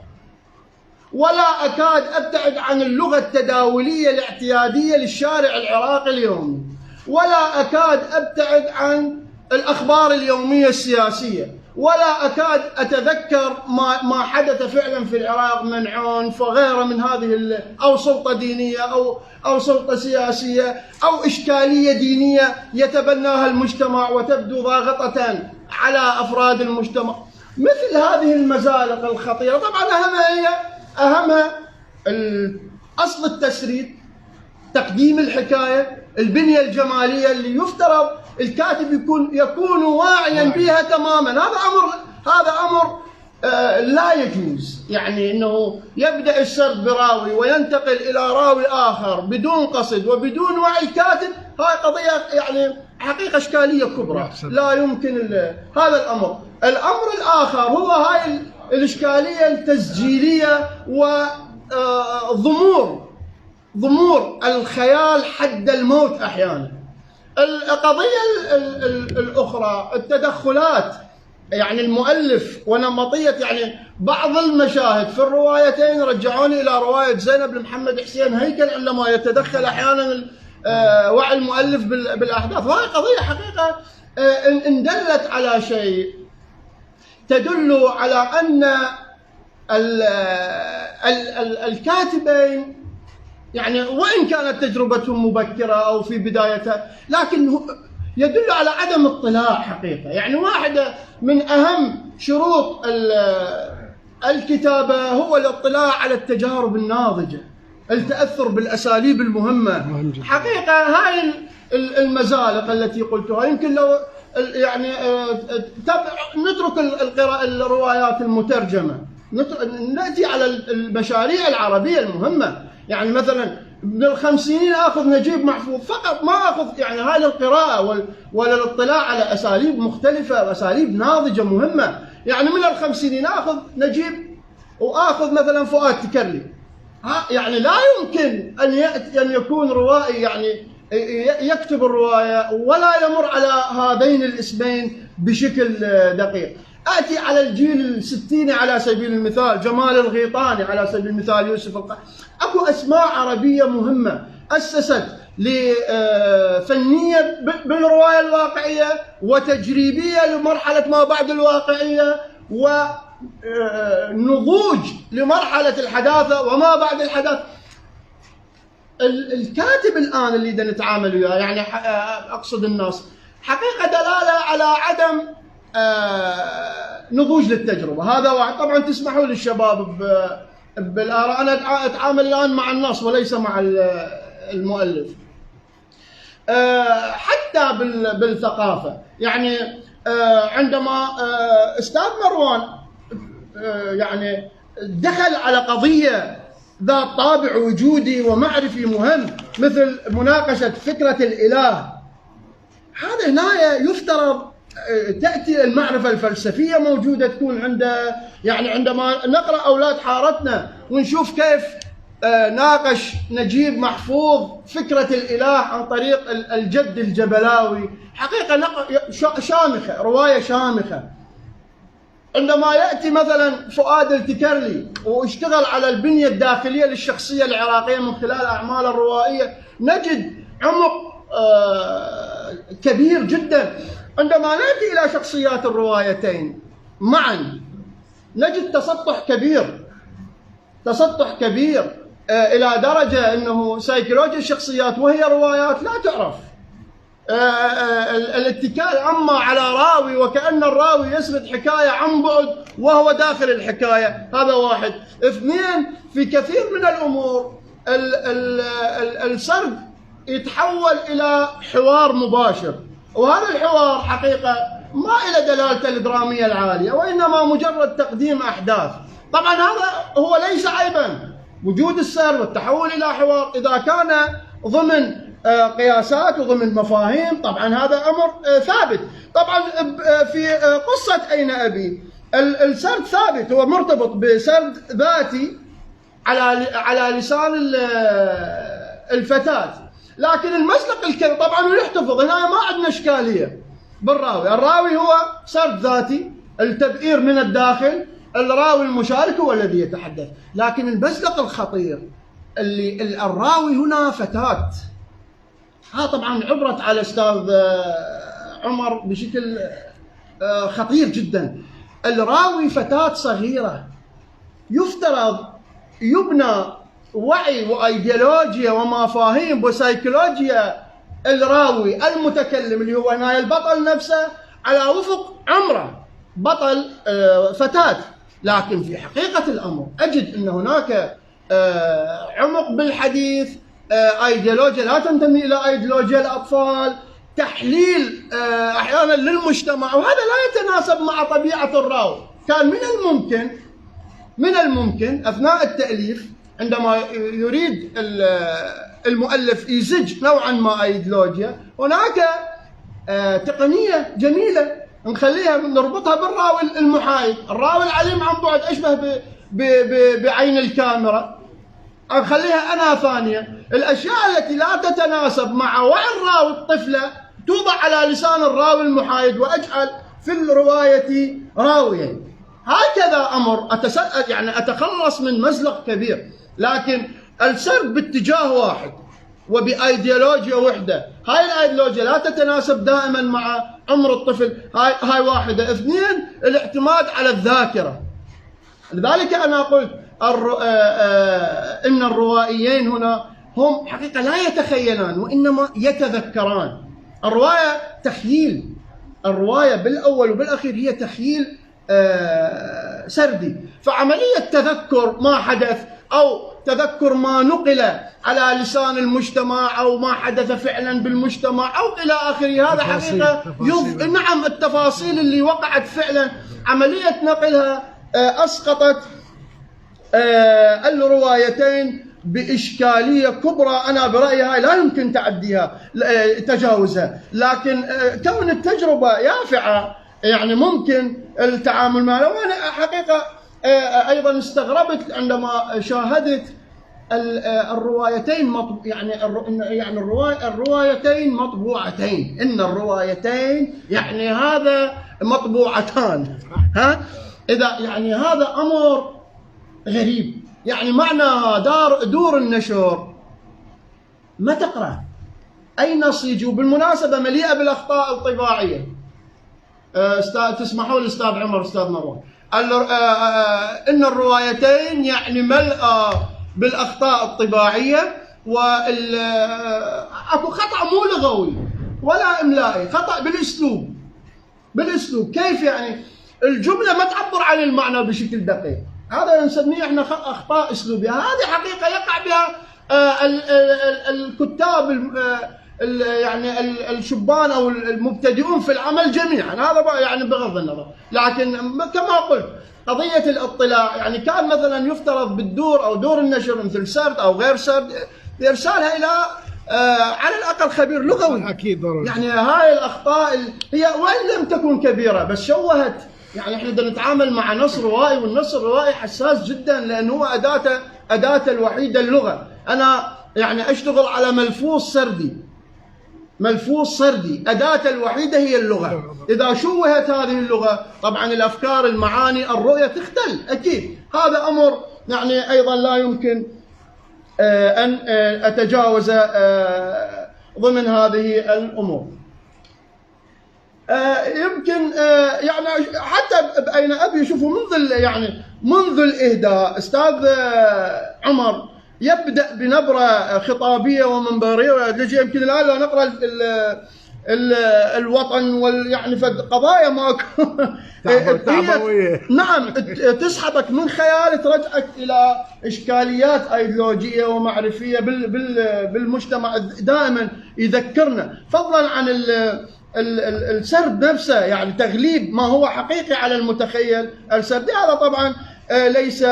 ولا أكاد أبتعد عن اللغة التداولية الاعتيادية للشارع العراقي اليومي، ولا أكاد أبتعد عن الأخبار اليومية السياسية، ولا أكاد أتذكر ما حدث فعلا في العراق من عنف وغيره من هذه أو سلطة دينية أو سلطة سياسية أو إشكالية دينية يتبناها المجتمع وتبدو ضاغطة على أفراد المجتمع. مثل هذه المزالق الخطيرة طبعا أهمها أصل التسريد، تقديم الحكاية، البنية الجمالية اللي يفترض الكاتب يكون واعيا بها تماما. هذا أمر لا يجوز، يعني انه يبدأ السرد براوي وينتقل الى راوي اخر بدون قصد وبدون وعي الكاتب. هاي قضية يعني حقيقة اشكالية كبرى لا يمكن هذا الامر. الامر الاخر هو هاي الاشكالية التسجيلية وضمور الخيال حد الموت احيانا. القضية الأخرى التدخلات، يعني المؤلف ونمطية، يعني بعض المشاهد في الروايتين رجعوني إلى رواية زينب لمحمد حسين هيكل عندما يتدخل أحيانا وعي المؤلف بالأحداث. وهي قضية حقيقة إن دلت على شيء تدل على أن الكاتبين يعني وإن كانت تجربتهم مبكرة أو في بدايتها، لكن يدل على عدم اطلاع حقيقة. يعني واحدة من أهم شروط الكتابة هو الاطلاع على التجارب الناضجة، التأثر بالأساليب المهمة. حقيقة هاي المزالق التي قلتها يمكن لو يعني نترك الروايات المترجمة، نأتي على المشاريع العربية المهمة. يعني مثلا من الخمسينين اخذ نجيب محفوظ فقط، ما اخذ يعني هاي القراءة ولا الاطلاع على اساليب مختلفة واساليب ناضجة مهمة. يعني من الخمسينين اخذ نجيب واخذ مثلا فؤاد تكرلي، يعني لا يمكن ان يكون روائي يعني يكتب الرواية ولا يمر على هذين الاسمين بشكل دقيق. آتي على الجيل الستيني على سبيل المثال، جمال الغيطاني على سبيل المثال، يوسف أكو أسماء عربية مهمة أسست لفنية بالرواية الواقعية وتجريبية لمرحلة ما بعد الواقعية ونضوج لمرحلة الحداثة وما بعد الحداثة. الكاتب الآن اللي بدنا نتعامل وياه، يعني أقصد الناس، حقيقة دلالة على عدم نضوج للتجربة. هذا واحد. طبعا تسمحوا للشباب بالآراء، أنا أتعامل الآن مع النص وليس مع المؤلف. حتى بالثقافة، يعني عندما أستاذ مروان يعني دخل على قضية ذات طابع وجودي ومعرفي مهم مثل مناقشة فكرة الإله، هذا هنا يفترض تأتي المعرفة الفلسفية موجودة تكون عنده. يعني عندما نقرأ أولاد حارتنا ونشوف كيف ناقش نجيب محفوظ فكرة الإله عن طريق الجد الجبلاوي. حقيقة شامخة، رواية شامخة. عندما يأتي مثلا فؤاد التكرلي واشتغل على البنية الداخلية للشخصية العراقية من خلال أعماله الروائية، نجد عمق كبير جدا. عندما نأتي إلى شخصيات الروايتين معا نجد تسطح كبير إلى درجة أنه سيكولوجيا الشخصيات وهي روايات لا تعرف. الاتكال أما على راوي وكأن الراوي يسرد حكاية عن بعد وهو داخل الحكاية، هذا واحد. اثنين، في كثير من الأمور السرد يتحول إلى حوار مباشر، وهذا الحوار حقيقة ما إلى دلالته الدرامية العالية، وإنما مجرد تقديم أحداث. طبعا هذا هو ليس عيبا، وجود السرد والتحول إلى حوار إذا كان ضمن قياسات وضمن مفاهيم، طبعا هذا أمر ثابت. طبعا في قصة أين أبي السرد ثابت، هو مرتبط بسرد ذاتي على لسان الفتاة، لكن المسلك الكذب طبعا يحتفظ. هنا ما عندنا إشكالية بالراوي، الراوي هو سرد ذاتي، التبئير من الداخل، الراوي المشارك هو الذي يتحدث. لكن المسلك الخطير اللي الراوي هنا فتاة، طبعا عبرت على أستاذ عمر بشكل خطير جدا. الراوي فتاة صغيرة، يفترض يبنى وعي وأيديولوجيا ومفاهيم وسيكولوجيا الراوي المتكلم اللي هو هنا البطل نفسه على وفق عمره، بطل فتاة. لكن في حقيقة الأمر أجد أن هناك عمق بالحديث، أيديولوجيا لا تنتمي إلى أيديولوجيا الأطفال، تحليل أحيانا للمجتمع، وهذا لا يتناسب مع طبيعة الراوي. كان من الممكن أثناء التأليف عندما يريد المؤلف يزج نوعا ما أيديولوجيا، هناك تقنية جميلة نخليها نربطها بالراوي المحايد، الراوي العليم عن بعد أشبه بعين الكاميرا، نخليها أنا ثانية. الأشياء التي لا تتناسب مع وعي الراوي الطفلة توضع على لسان الراوي المحايد وأجعل في الرواية راويا. هكذا أمر يعني أتخلص من مزلق كبير. لكن السرد باتجاه واحد وبأيديولوجيا وحدة، هاي الأيديولوجيا لا تتناسب دائما مع عمر الطفل، هاي واحدة. اثنين، الاعتماد على الذاكرة. لذلك أنا قلت إن الروائيين هنا هم حقيقة لا يتخيلان وإنما يتذكران. الرواية تخيل، الرواية بالأول وبالأخير هي تخيل سردي. فعملية تذكر ما حدث أو تذكر ما نقل على لسان المجتمع أو ما حدث فعلا بالمجتمع أو إلى آخره، هذا حقيقة نعم التفاصيل اللي وقعت فعلا عملية نقلها أسقطت الروايتين بإشكالية كبرى. أنا برأيي هاي لا يمكن تجاوزها، لكن كون التجربة يافعة يعني ممكن التعامل معها. وأنا حقيقة أيضا استغربت عندما شاهدت الروايتين يعني الروايتين مطبوعتين. إن الروايتين يعني هذا مطبوعتان، إذا يعني هذا أمر غريب. يعني معنى دور النشر ما تقرأ أي نص يجي، بالمناسبة مليئة بالأخطاء الطباعية. تسمحوا للأستاذ عمر أستاذ مروان، إن الروايتين يعني ملأ بالأخطاء الطباعية، أكو خطأ مو لغوي ولا إملائي، خطأ بالأسلوب. كيف يعني الجملة ما تعبر عن المعنى بشكل دقيق، هذا نسميه احنا أخطاء أسلوبية. هذه حقيقة يقع بها الكتاب يعني الشبان أو المبتدئون في العمل جميعا، هذا يعني بغض النظر. لكن كما قلت قضية الاطلاع، يعني كان مثلا يفترض بالدور أو دور النشر مثل سرد أو غير سرد إرسالها إلى على الأقل خبير لغوي. أكيد ضروري. يعني هاي الأخطاء هي وإن لم تكن كبيرة بس شوهت. يعني احنا بدنا نتعامل مع نص روائي، والنص الروائي حساس جدا لأنه هو أداته أداة الوحيدة اللغة. أنا يعني أشتغل على ملفوظ سردي، ملفوظ سردي، أداة الوحيدة هي اللغة. إذا شوهت هذه اللغة طبعا الأفكار، المعاني، الرؤية تختل أكيد. هذا أمر يعني أيضا لا يمكن أن أتجاوز ضمن هذه الأمور. يمكن يعني حتى بأين أبي شوفوا منذ الإهداء أستاذ عمر يبدأ بنبرة خطابية ومنبرية. يمكن الآن لو نقرأ الوطن يعني قضايا ماكو تعبوية نعم تسحبك من خيال، ترجعك إلى إشكاليات أيديولوجية ومعرفية بالمجتمع. دائما يذكرنا فضلا عن السرد نفسه، يعني تغليب ما هو حقيقي على المتخيل السردي. هذا طبعا ليس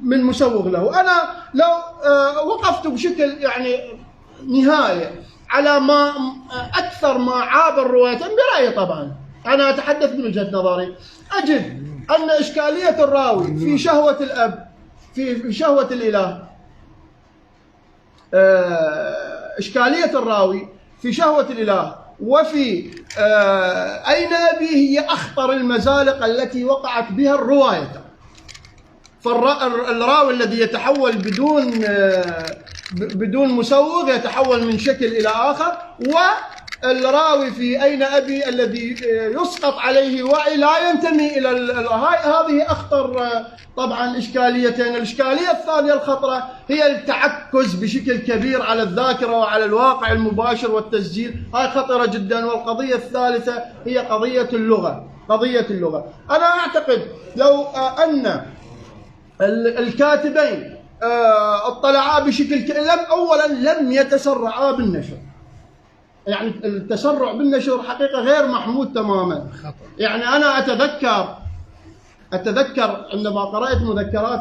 من مسوغ له. أنا لو وقفت بشكل يعني نهاية على ما أكثر ما عاب الرواية برأيي، طبعا أنا أتحدث من وجهة نظري، أجد أن إشكالية الراوي في شهوة الأب، في شهوة الإله، إشكالية الراوي في شهوة الإله وفي أين أبي هي أخطر المزالق التي وقعت بها الرواية. فالراوي الذي يتحول بدون مسوغ يتحول من شكل إلى آخر، والراوي في أين أبي الذي يسقط عليه وعي لا ينتمي إلى هذه أخطر طبعا إشكاليتين. الإشكالية الثانية الخطرة هي التعكز بشكل كبير على الذاكرة وعلى الواقع المباشر والتسجيل، هاي خطرة جدا. والقضية الثالثة هي قضية اللغة. قضية اللغة أنا أعتقد لو أن الكاتبين اطلعا بشكل أولا لم يتسرعا بالنشر. يعني التسرع بالنشر حقيقة غير محمود تماما. يعني أنا أتذكر عندما قرأت مذكرات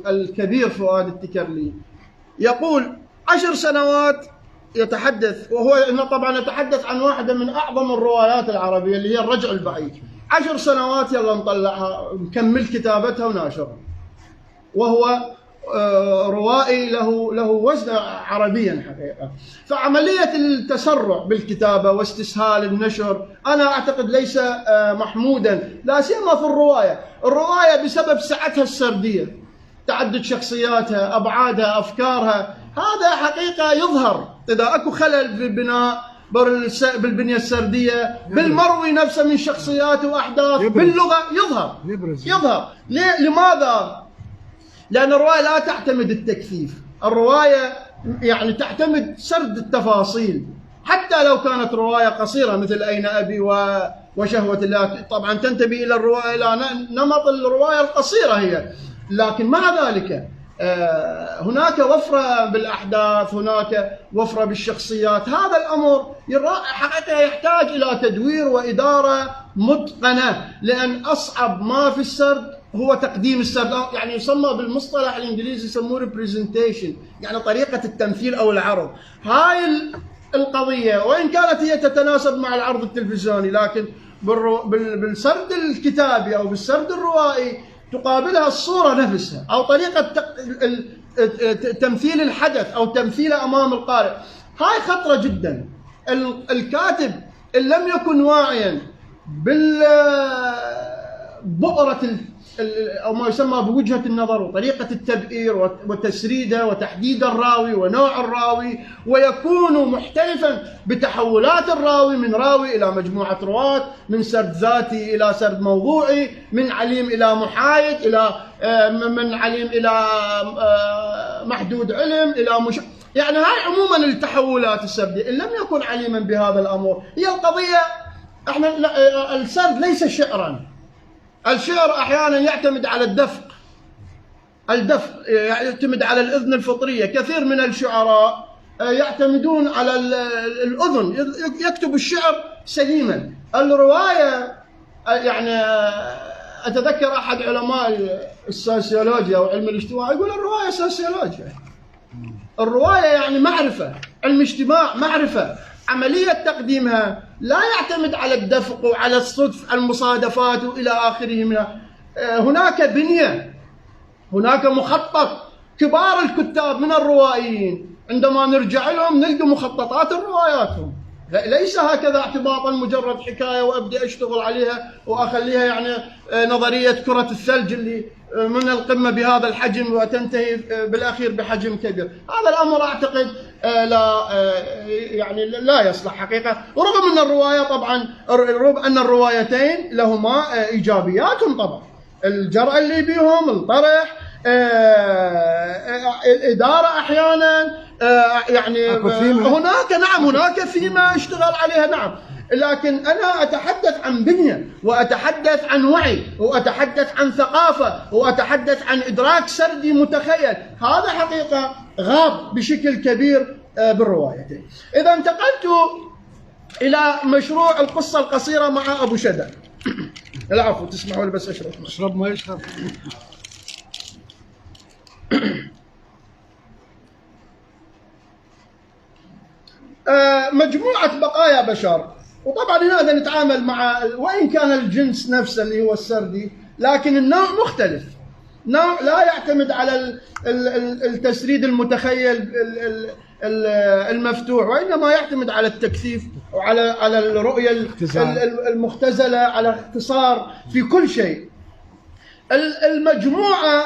الكبير فؤاد التكرلي يقول 10 سنوات يتحدث، وهو طبعا يتحدث عن واحدة من أعظم الروايات العربية اللي هي الرجع البعيد. 10 سنوات يلا نطلعها، نكمل كتابتها وناشرها، وهو روائي له وزن عربيا حقيقة. فعملية التسرع بالكتابة واستسهال النشر أنا أعتقد ليس محمودا، لا سيما في الرواية بسبب سعتها السردية، تعدد شخصياتها، أبعادها، أفكارها. هذا حقيقة يظهر إذا أكو خلل في بناء بالبنية السردية، بالمروي نفسه من شخصيات وأحداث، باللغة يظهر. لماذا؟ لأن الرواية لا تعتمد التكثيف، الرواية يعني تعتمد سرد التفاصيل. حتى لو كانت رواية قصيرة مثل أين أبي وشهوة الله، طبعا تنتمي إلى الرواية إلى نمط الرواية القصيرة هي، لكن مع ذلك هناك وفرة بالأحداث، هناك وفرة بالشخصيات. هذا الأمر حقيقة يحتاج إلى تدوير وإدارة متقنة، لأن أصعب ما في السرد هو تقديم السرد. يعني يسمى بالمصطلح الإنجليزي يسموه representation، يعني طريقة التمثيل أو العرض. هاي القضية وإن كانت هي تتناسب مع العرض التلفزيوني، لكن بالسرد الكتابي أو بالسرد الروائي تقابلها الصورة نفسها، أو طريقة تمثيل الحدث أو تمثيله أمام القارئ. هاي خطرة جدا. الكاتب إن لم يكن واعيا بالبؤرة أو ما يسمى بوجهة النظر وطريقة التبئير وتسريده وتحديد الراوي ونوع الراوي، ويكون محترفا بتحولات الراوي من راوي إلى مجموعة رواة، من سرد ذاتي إلى سرد موضوعي، من عليم إلى محايد، من عليم إلى محدود علم إلى يعني هاي عموما التحولات السردية. إن لم يكن عليما بهذا الأمر، هي القضية. احنا السرد ليس شعرا. الشعر أحيانا يعتمد على الدفق يعتمد على الأذن الفطرية. كثير من الشعراء يعتمدون على الأذن، يكتب الشعر سليما. الرواية يعني أتذكر أحد علماء السوسيولوجيا أو علم الاجتماع يقول الرواية سوسيولوجيا. الرواية يعني معرفة، علم اجتماع، معرفة. عملية تقديمها لا يعتمد على الدفق وعلى الصدف، المصادفات وإلى آخره منها. هناك بنية، هناك مخطط. كبار الكتاب من الروائيين عندما نرجع لهم نلقى مخططات رواياتهم، ليس هكذا اعتباطا مجرد حكاية وأبدأ أشتغل عليها وأخليها يعني نظرية كرة الثلج اللي من القمة بهذا الحجم وتنتهي بالأخير بحجم كبير. هذا الأمر أعتقد لا يصلح حقيقة. رغم أن الرواية طبعا أن الروايتين لهما إيجابياتهم طبعا، الجرأة اللي بيهم، الطرح، الإدارة أحيانا هناك ثيمة اشتغل عليها نعم، لكن أنا أتحدث عن بنية وأتحدث عن وعي وأتحدث عن ثقافة وأتحدث عن إدراك سردي متخيل. هذا حقيقة غاب بشكل كبير بالروايتين. إذا انتقلت إلى مشروع القصة القصيرة مع أبو شدة. العفو، تسمحوا لي بس أشرب ما يشرب. مجموعة بقايا بشر، وطبعا هنا نتعامل مع، وإن كان الجنس نفسه اللي هو السردي، لكن النوع مختلف، نوع لا يعتمد على التسريد المتخيل المفتوح، وإنما يعتمد على التكثيف وعلى الرؤية المختزلة، على اختصار في كل شيء. المجموعة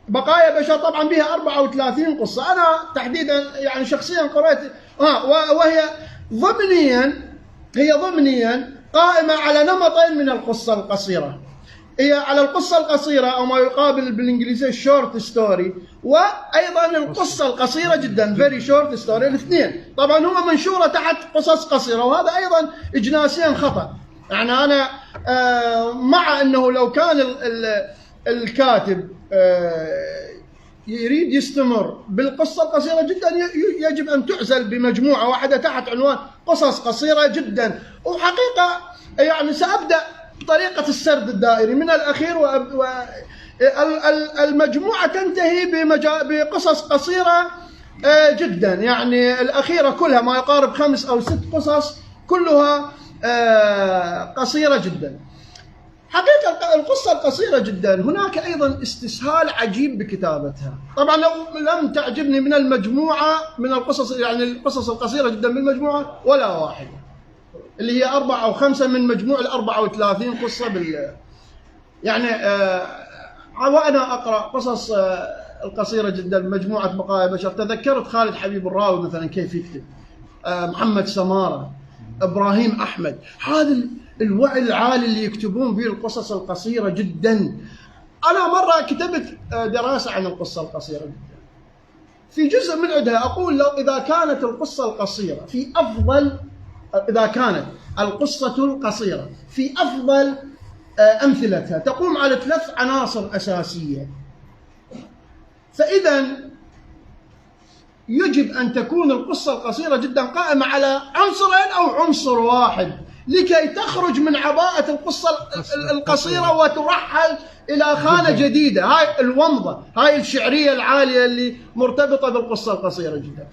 بقايا بشر طبعا بها 34 قصة. أنا تحديدا يعني شخصيا قرأت وهي ضمنيا قائمة على نمطين من القصة القصيرة. هي على القصة القصيرة أو ما يقابل بالإنجليزية short story، وأيضا القصة القصيرة جدا very short story. الاثنين طبعا هو منشورة تحت قصص قصيرة، وهذا أيضا إجناسيا خطأ. يعني أنا مع أنه لو كان الكاتب يريد يستمر بالقصة القصيرة جدا يجب أن تعزل بمجموعة واحدة تحت عنوان قصص قصيرة جدا. وحقيقة يعني سأبدأ طريقة السرد الدائري من الأخير، المجموعة تنتهي بقصص قصيرة جدا، يعني الأخيرة كلها ما يقارب 5 أو 6 قصص كلها قصيرة جدا. حقيقة القصة القصيرة جدا هناك أيضا استسهال عجيب بكتابتها. طبعا لو لم تعجبني من المجموعة من القصص، يعني القصص القصيرة جدا من المجموعة ولا واحدة، اللي هي 4 أو 5 من مجموع 34 قصة يعني وأنا أقرأ قصص القصيرة جدا مجموعة بقايا بشر تذكرت خالد حبيب الراوي مثلا كيف يكتب، محمد سمارة، إبراهيم أحمد، هذا الوعي العالي اللي يكتبون به القصص القصيرة جدا. أنا مرة كتبت دراسة عن القصة القصيرة جدا، في جزء من عندها أقول لو إذا كانت القصة القصيرة في أفضل، إذا كانت القصة القصيرة في أفضل أمثلتها تقوم على 3 عناصر أساسية، فإذا يجب أن تكون القصة القصيرة جدا قائمة على عنصرين أو عنصر واحد لكي تخرج من عباءة القصة القصيرة وترحل إلى خانة جديدة. هاي الومضة، هاي الشعرية العالية اللي مرتبطة بالقصة القصيرة جدا.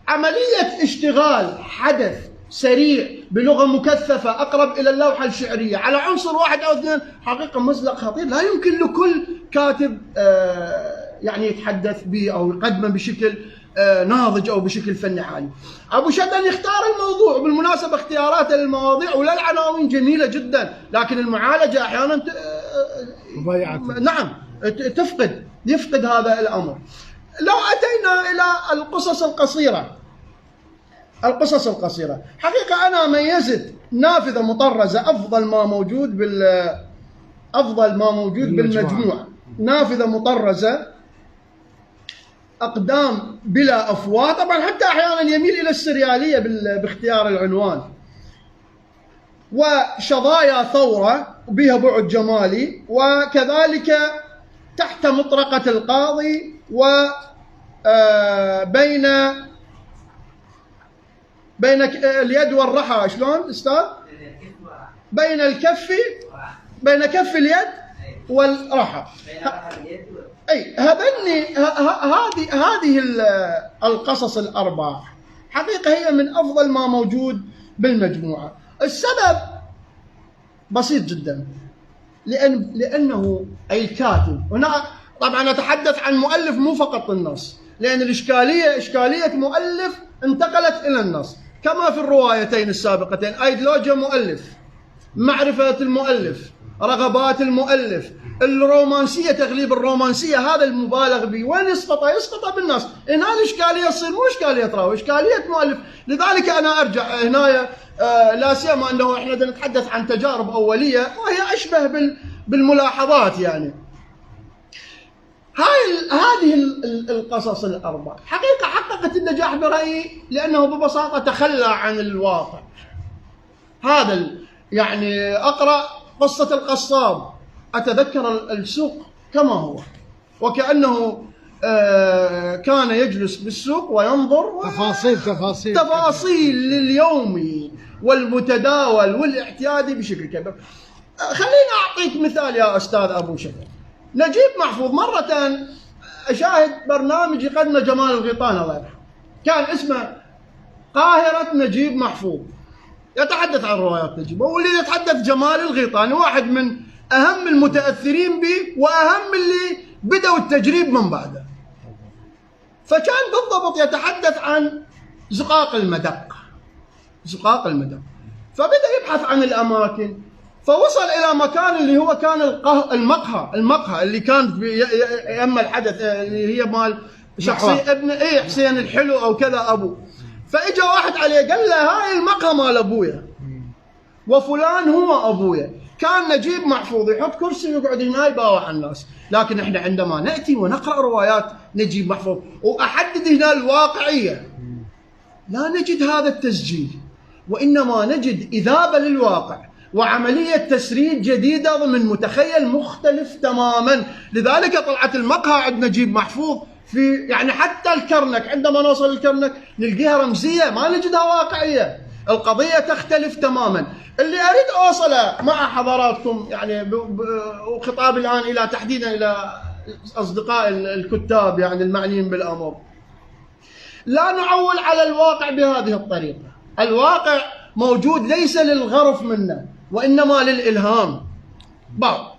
عملية اشتغال حدث سريع بلغة مكثفة أقرب إلى اللوحة الشعرية على عنصر واحد أو 2 حقيقة مزلق خطير لا يمكن لكل كاتب يعني يتحدث به أو يقدمه بشكل ناضج أو بشكل فني عالي. أبو شدن يختار الموضوع، بالمناسبة اختياراته للمواضيع ولا العناوين جميلة جدا، لكن المعالجة أحيانا نعم يفقد هذا الأمر. لو أتينا إلى القصص القصيرة حقيقة أنا ميزت نافذة مطرزة أفضل ما موجود بالمجموعة، نافذة مطرزة أقدام بلا أفواه، طبعا حتى أحيانا يميل إلى السريالية باختيار العنوان، وشظايا ثورة بها بعد جمالي، وكذلك تحت مطرقة القاضي بين اليد والرحى. شلون أستاذ؟ بين كف اليد والرحى. أي هذه القصص الأربعة حقيقة هي من أفضل ما موجود بالمجموعة. السبب بسيط جدا، لأنه الكاتب هنا طبعا أتحدث عن مؤلف مو فقط النص، لأن الإشكالية إشكالية مؤلف انتقلت إلى النص، كما في الروايتين السابقتين. أيديولوجيا مؤلف، معرفة المؤلف، رغبات المؤلف، الرومانسية، تغليب الرومانسية، هذا المبالغ به وين يسقط بالناس. هنا الإشكالية تصير مو إشكالية راوي، إشكالية مؤلف. لذلك أنا أرجع هنا لا سيما أنه إحنا نتحدث عن تجارب أولية وهي أشبه بالملاحظات. يعني هذه القصص الأربع حقيقة حققت النجاح برأيي، لأنه ببساطة تخلى عن الواقع. هذا يعني أقرأ قصة القصاب، أتذكر السوق كما هو، وكأنه كان يجلس بالسوق وينظر تفاصيل لليومي والمتداول والاعتيادي بشكل كبير. خليني أعطيك مثال يا أستاذ أبو شفا. نجيب محفوظ مرة أشاهد برنامج يقدمه جمال الغيطان الله يرحمه، كان اسمه قاهرة نجيب محفوظ، يتحدث عن روايات نجيب، واللي يتحدث جمال الغيطاني واحد من أهم المتأثرين به وأهم اللي بدأوا التجريب من بعده. فكان بالضبط يتحدث عن زقاق المدق، فبدأ يبحث عن الأماكن، فوصل إلى مكان اللي هو كان المقهى اللي كان يم الحدث، اللي هي مال شخصية ابن حسين الحلو أو كذا أبوه. فإجا واحد عليه قال له هاي المقهى مال أبويا وفلان هو أبويا. كان نجيب محفوظ يحط كرسي ويقعد هنا يباوع الناس. لكن احنا عندما نأتي ونقرأ روايات نجيب محفوظ وأحدد هنا الواقعية، لا نجد هذا التسجيل، وإنما نجد إذابة للواقع وعملية تسريد جديدة ضمن متخيل مختلف تماما. لذلك طلعت المقهى عند نجيب محفوظ في يعني حتى الكرنك، عندما نوصل الكرنك نلقيها رمزية ما نجدها واقعية، القضية تختلف تماما. اللي أريد أوصله مع حضراتكم يعني وخطاب الآن إلى تحديدا إلى أصدقاء الكتاب يعني المعنيين بالأمر، لا نعول على الواقع بهذه الطريقة. الواقع موجود ليس للغرف منه وإنما للإلهام. بعض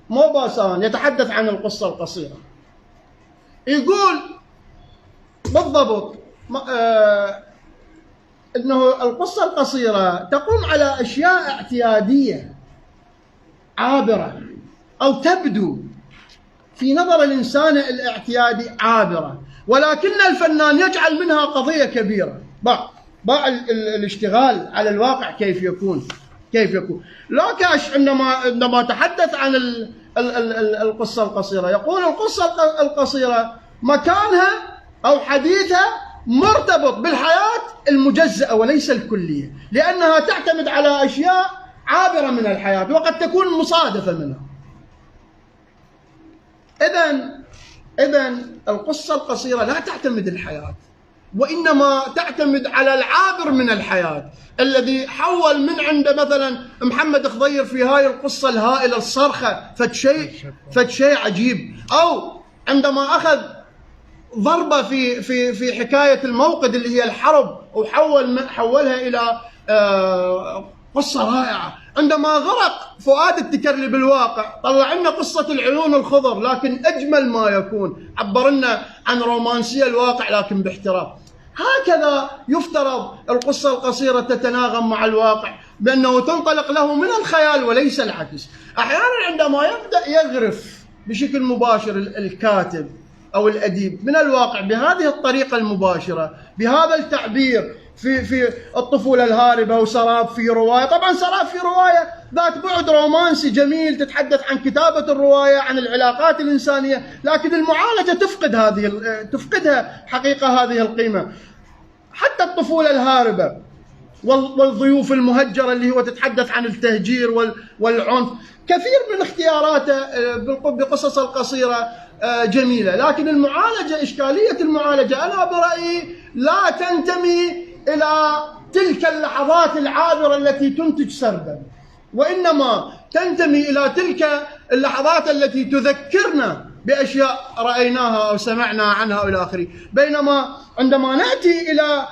موباسان يتحدث عن القصة القصيرة، يقول بالضبط إنه القصة القصيرة تقوم على أشياء اعتيادية عابرة، أو تبدو في نظر الإنسان الاعتيادي عابرة، ولكن الفنان يجعل منها قضية كبيرة. باع الاشتغال على الواقع كيف يكون. لوكاش عندما تحدث عن القصة القصيرة يقول القصة القصيرة مكانها أو حديثها مرتبط بالحياة المجزأة وليس الكلية، لأنها تعتمد على أشياء عابرة من الحياة وقد تكون مصادفة منها. إذن القصة القصيرة لا تعتمد الحياة، وإنما تعتمد على العابر من الحياة الذي حول من عند مثلا محمد خضير في هاي القصة الهائلة الصرخة فد شيء عجيب، أو عندما أخذ ضربة في حكاية الموقد اللي هي الحرب وحولها إلى قصة رائعة. عندما غرق فؤاد التكرلي بالواقع طلع لنا قصة العيون الخضر، لكن أجمل ما يكون عبر لنا عن رومانسية الواقع لكن باحتراف. هكذا يفترض القصة القصيرة تتناغم مع الواقع، بأنه تنطلق له من الخيال وليس العكس. أحيانا عندما يبدأ يغرف بشكل مباشر الكاتب أو الأديب من الواقع بهذه الطريقة المباشرة، بهذا التعبير في الطفولة الهاربة وسراب في رواية. طبعا سراب في رواية ذات بعد رومانسي جميل تتحدث عن كتابة الرواية، عن العلاقات الإنسانية، لكن المعالجة تفقدها حقيقة هذه القيمة. حتى الطفولة الهاربة والضيوف المهجرة اللي هو تتحدث عن التهجير والعنف، كثير من اختياراته بقصص القصيرة جميلة، لكن المعالجة، إشكالية المعالجة أنا برأيي لا تنتمي إلى تلك اللحظات العابرة التي تنتج سردا، وإنما تنتمي إلى تلك اللحظات التي تذكرنا بأشياء رأيناها أو سمعنا عنها إلى آخره. بينما عندما نأتي إلى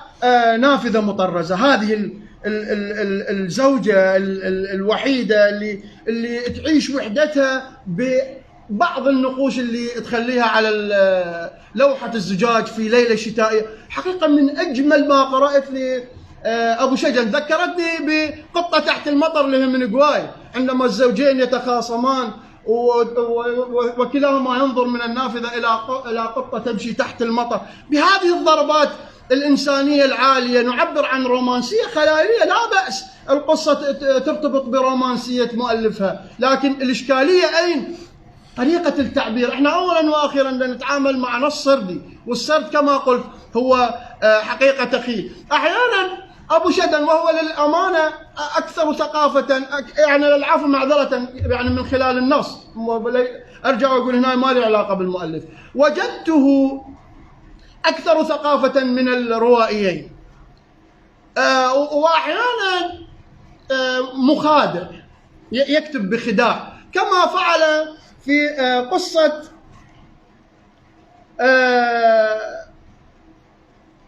نافذة مطرزة، هذه الزوجة الوحيدة اللي تعيش وحدتها ببعض النقوش اللي تخليها على لوحة الزجاج في ليلة شتائية. حقيقة من أجمل ما قرأت لي أبو شجن، ذكرتني بقطة تحت المطر لهيمنغواي، عندما الزوجين يتخاصمان وكلاهما ينظر من النافذة إلى قطة تمشي تحت المطر. بهذه الضربات الإنسانية العالية نعبر عن رومانسية خيالية، لا بأس القصة ترتبط برومانسية مؤلفها، لكن الإشكالية أين؟ طريقة التعبير. احنا أولا وأخيرا نتعامل مع نص سردي، والسرد كما قلت هو حقيقة تخيل. أحيانا أبو شدن وهو للأمانة أكثر ثقافة، يعني العفو معذرة، يعني من خلال النص، أرجع وأقول هنا ما لي علاقة بالمؤلف، وجدته أكثر ثقافة من الروائيين، وأحيانا مخادع، يكتب بخداع، كما فعل في قصة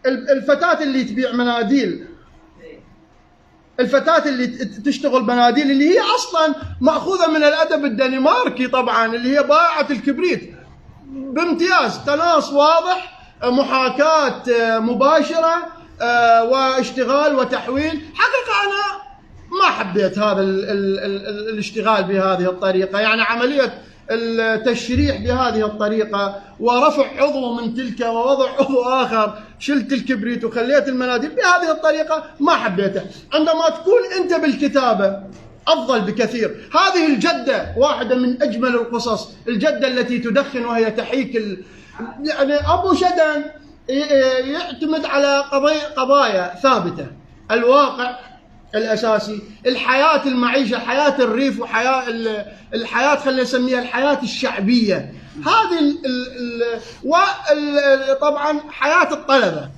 الفتاة اللي تبيع مناديل، الفتاة اللي تشتغل مناديل، اللي هي أصلا مأخوذة من الأدب الدنماركي طبعا، اللي هي بائعة الكبريت بامتياز، تناص واضح، محاكاة مباشرة، واشتغال وتحويل. حقيقة أنا ما حبيت هذا الاشتغال بهذه الطريقة، يعني عملية التشريح بهذه الطريقة ورفع عضو من تلك ووضع عضو آخر، شلت الكبريت وخليت المناديل بهذه الطريقة، ما حبيته. عندما تكون أنت بالكتابة أفضل بكثير. هذه الجدة واحدة من أجمل القصص، الجدة التي تدخن وهي تحيك يعني أبو شدن يعتمد على قضايا ثابتة، الواقع الأساسي، الحياة، المعيشة، حياة الريف، وحياة الحياة خلينا نسميها الحياة الشعبية، هذه طبعا حياة الطلبة،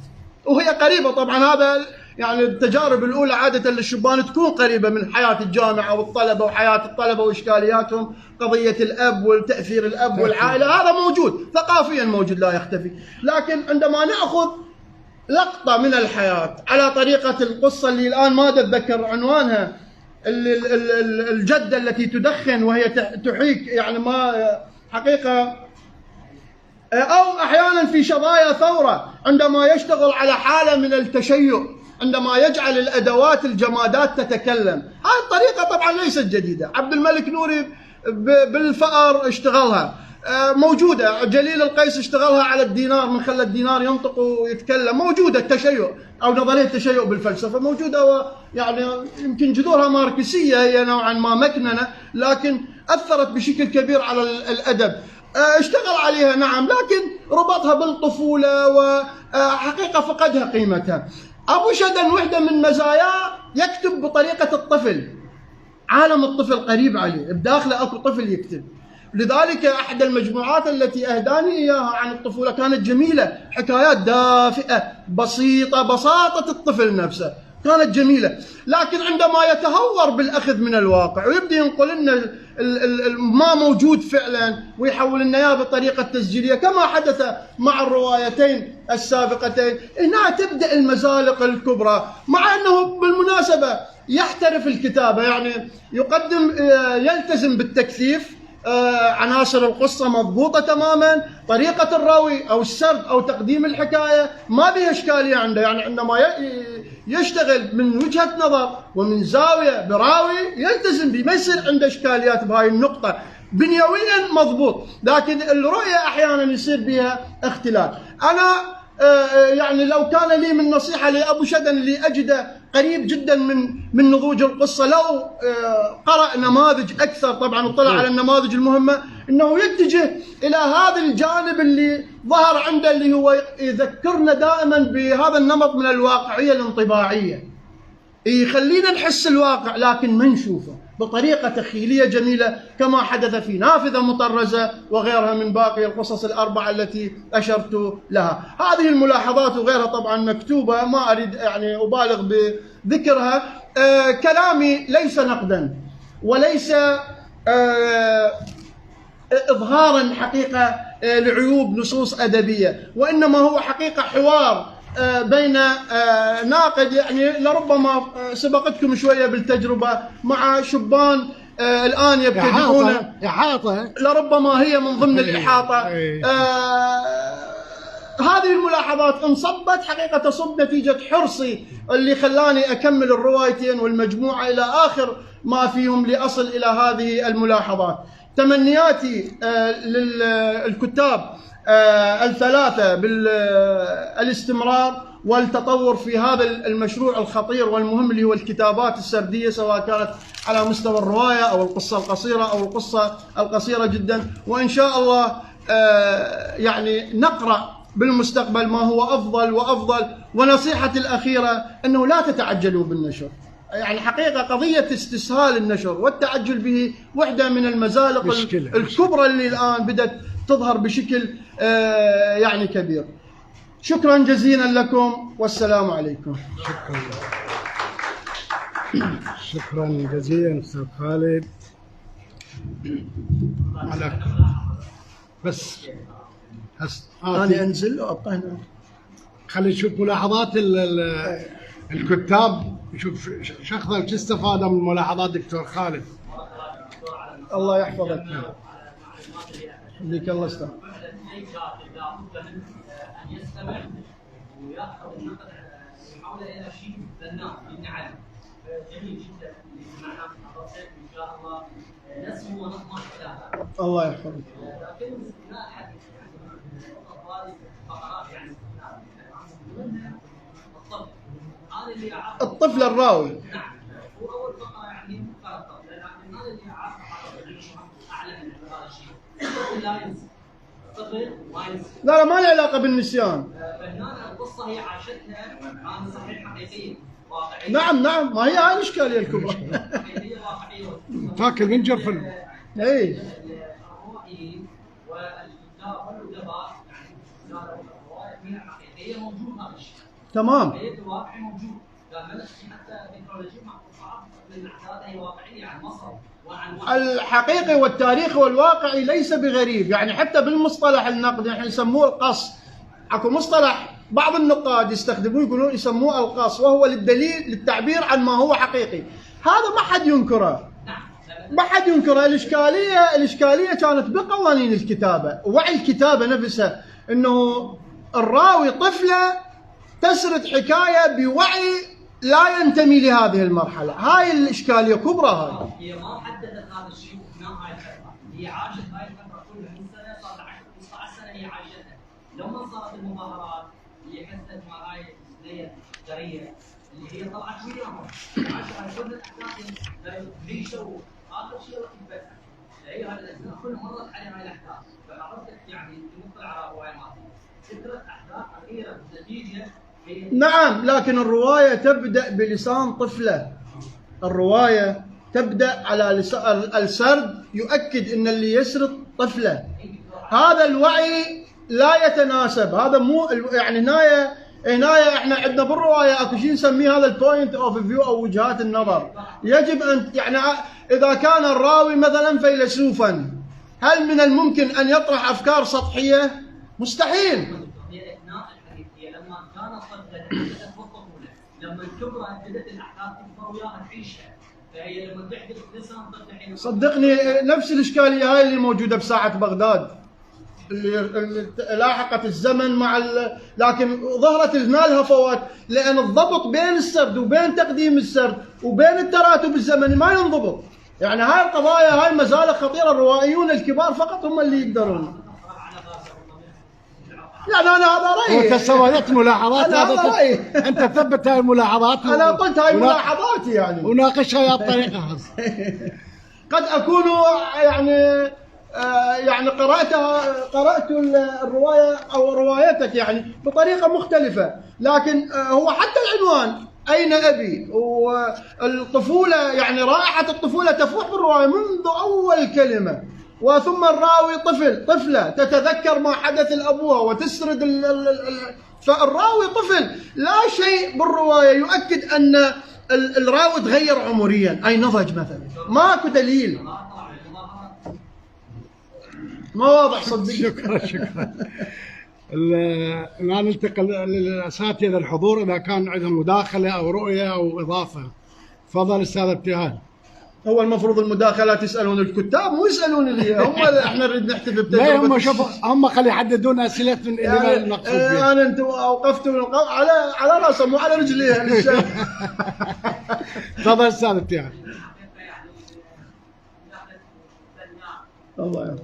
وهي قريبة طبعا. هذا يعني التجارب الأولى عادة للشبان تكون قريبة من حياة الجامعة والطلبة وحياة الطلبة وإشكالياتهم، قضية الأب والتأثير الأب والعائلة، هذا موجود ثقافيا، موجود لا يختفي. لكن عندما نأخذ لقطة من الحياة على طريقة القصة اللي الآن ما أتذكر عنوانها، الجدة التي تدخن وهي تحيك، يعني ما حقيقة، أو أحيانا في شظايا ثورة عندما يشتغل على حالة من التشيع، عندما يجعل الأدوات الجمادات تتكلم. هذه الطريقة طبعا ليست جديدة، عبد الملك نوري بالفأر اشتغلها، موجودة، جليل القيس اشتغلها على الدينار، من خلى الدينار ينطق ويتكلم، موجودة التشيع أو نظرية التشيع بالفلسفة موجودة، ويعني يمكن جذورها ماركسية، هي نوعا ما مكننة، لكن أثرت بشكل كبير على الأدب، اشتغل عليها نعم، لكن ربطها بالطفولة وحقيقة فقدها قيمتها. أبو شدن وحدة من مزاياه يكتب بطريقة الطفل، عالم الطفل قريب عليه، بداخله أكو طفل يكتب. لذلك أحد المجموعات التي أهداني إياها عن الطفولة كانت جميلة، حكايات دافئة بسيطة، بساطة الطفل نفسه كانت جميلة. لكن عندما يتهور بالأخذ من الواقع ويبدأ ينقل لنا ما موجود فعلا ويحول لنا إياه بطريقة تسجيلية كما حدث مع الروايتين السابقتين، هنا تبدأ المزالق الكبرى. مع أنه بالمناسبة يحترف الكتابة، يعني يقدم، يلتزم بالتكثيف، عناصر القصة مضبوطة تماما، طريقة الراوي أو السرد أو تقديم الحكاية ما بها إشكالية عنده، يعني عندما يشتغل من وجهة نظر ومن زاوية براوي يلتزم به، ما يصير عنده إشكاليات بهاي النقطة، بنيويا مضبوط. لكن الرؤية أحيانا يصير بها اختلاف. أنا يعني لو كان لي من نصيحة لأبو شدن اللي أجده قريب جدا من نضوج القصة، لو قرأ نماذج أكثر طبعا وطلع على النماذج المهمة، إنه يتجه إلى هذا الجانب اللي ظهر عنده، اللي هو يذكرنا دائما بهذا النمط من الواقعية الانطباعية، يخلينا نحس الواقع لكن ما نشوفه بطريقة تخيلية جميلة، كما حدث في نافذة مطرزة وغيرها من باقي القصص الأربعة التي أشرت لها. هذه الملاحظات وغيرها طبعا مكتوبة، ما أريد يعني أبالغ بذكرها. كلامي ليس نقدا وليس إظهارا حقيقة لعيوب نصوص أدبية، وإنما هو حقيقة حوار بين ناقد يعني لربما سبقتكم شويه بالتجربه مع شبان الان يبتدئون إحاطة لربما هي من ضمن الإحاطة. هذه الملاحظات انصبت حقيقة تصب نتيجة حرصي اللي خلاني أكمل الروايتين والمجموعة إلى آخر ما فيهم لأصل إلى هذه الملاحظات. تمنياتي للكتاب الثلاثة بالاستمرار والتطور في هذا المشروع الخطير والمهم اللي هو الكتابات السردية، سواء كانت على مستوى الرواية أو القصة القصيرة أو القصة القصيرة جدا، وإن شاء الله يعني نقرأ بالمستقبل ما هو أفضل وأفضل. ونصيحتي الأخيرة أنه لا تتعجلوا بالنشر. يعني حقيقة قضية استسهال النشر والتعجل به واحدة من المزالق الكبرى اللي الآن بدأت تظهر بشكل يعني كبير. شكرا جزيلا لكم والسلام عليكم. شكرا جزيلا أستاذ خالد. بس أنا أنزل وأبقى هنا. خلي نشوف ملاحظات الكتاب، نشوف شخصا وش استفاد من ملاحظات دكتور خالد. الله يحفظك. يخليك الله يستر. أن يستمع ويأخذ النقد يحول إلى شيء بناء ينعل. جميل جدا اللي سمعناه من حضرتك، إن شاء الله نسمو ونطمح إلى هذا. الله يحفظك. لكن استثناء الحديث هذه فقرات يعني استثناء الطفل الراوي. نعم، وأول فقرة يعني فقرة الطفل، لكن هذا اللي أعرف أعلم من هذا الشيء. لا ينسى. لا ما له علاقة بالنسيان. فهنا القصة هي عاشتها عن صحيح حقيقية واقعية. نعم ما هي هاي الإشكالية الكبرى. حقيقية واقعية. فاكر من جرفل. إيه. الروائيين والكتاب والأدباء يعني الرواية هي حقيقية موجود هذا الشيء. تمام. هي الواقع موجود. لما حتى ميثولوجيا محفوظة من الأحداث هي واقعية عن مصر. الحقيقي والتاريخي والواقعي ليس بغريب، يعني حتى بالمصطلح النقدي احنا نسموه القص. اكو مصطلح بعض النقاد يستخدموه يقولون يسموه القص، وهو للتعبير عن ما هو حقيقي. هذا ما حد ينكره. ما حد ينكره. الاشكاليه كانت بقوانين الكتابه، وعي الكتابه نفسها، انه الراوي طفله تسرد حكايه بوعي لا ينتمي لهذه المرحلة. هاي الإشكالية كبرى. هي ما حددت هذا الشيء أثناء هاي الفترة، هي عاشت هاي الفترة كلها من سنة، صار 10-15 سنة هي عاشتها. لما صارت المظاهرات اللي حدثت مع هاي البنية الجرية اللي هي طلعت وياهم، عاشت هاي كل الأحداث ليشوا آخر شيء وقت الفتح. هي هاي الأجزاء كلها مرت عليها هاي الأحداث، فحضرتك يعني تمثل على رواية ماضية. ذكرت أحداث أخيرة نتيجة. نعم، لكن الرواية تبدأ بلسان طفلة. الرواية تبدأ على السرد يؤكد أن اللي يسرد طفلة. هذا الوعي لا يتناسب. هذا مو يعني هنا احنا عندنا بالرواية اكو شيء نسميه هذا البوينت اوف فيو او وجهات النظر. يجب ان يعني اذا كان الراوي مثلا فيلسوفا، هل من الممكن ان يطرح افكار سطحية؟ مستحيل. لما كانت طفلة بدأت بالطفولة، لما كبرت بدأت الأحداث تكبر وياها تعيشها، فهي لما تحدث لسان طفل الحين. صدقني نفس الإشكالية هاي اللي موجودة بساعة بغداد، اللي لاحقت الزمن مع لكن ظهرت لنا الهفوات، لأن الضبط بين السرد وبين تقديم السرد وبين التراتب الزمني ما ينضبط. يعني هاي القضايا هاي مزالق خطيرة. الروائيون الكبار فقط هم اللي يقدرون. يعني أنا هذا رأيي. أنت سويت ملاحظات. هذا رأيي. أنت ثبت هاي الملاحظات. أنا قلت هاي ملاحظاتي يعني. وناقشها يا الطريقة. قد أكون يعني قرأت الرواية أو روايتك يعني بطريقة مختلفة، لكن هو حتى العنوان أين أبي والطفولة، يعني رائحة الطفولة تفوح بالرواية منذ أول كلمة. وثم الراوي طفلة تتذكر ما حدث لأبوها وتسرد فالراوي طفل. لا شيء بالرواية يؤكد أن الراوي تغير عمريا، أي نضج مثلا. ماكو دليل. ما واضح صدق. شكرا. الآن ننتقل للأساتذة الحضور إذا كان عندهم مداخلة أو رؤية أو إضافة. تفضل أستاذ ابتهال. هو المفروض المداخلات يسالون الكتاب مو يسالون لي هم. احنا نريد نحتفي بتجربه. لا هم شوفوا هم خلي يحددون اسئلتهم اللي ما المقصود فيها. انا انتم اوقفتوا على راسهم مو على رجليها للشيخ. تفضل استاذ ابتهال. الله يحفظك.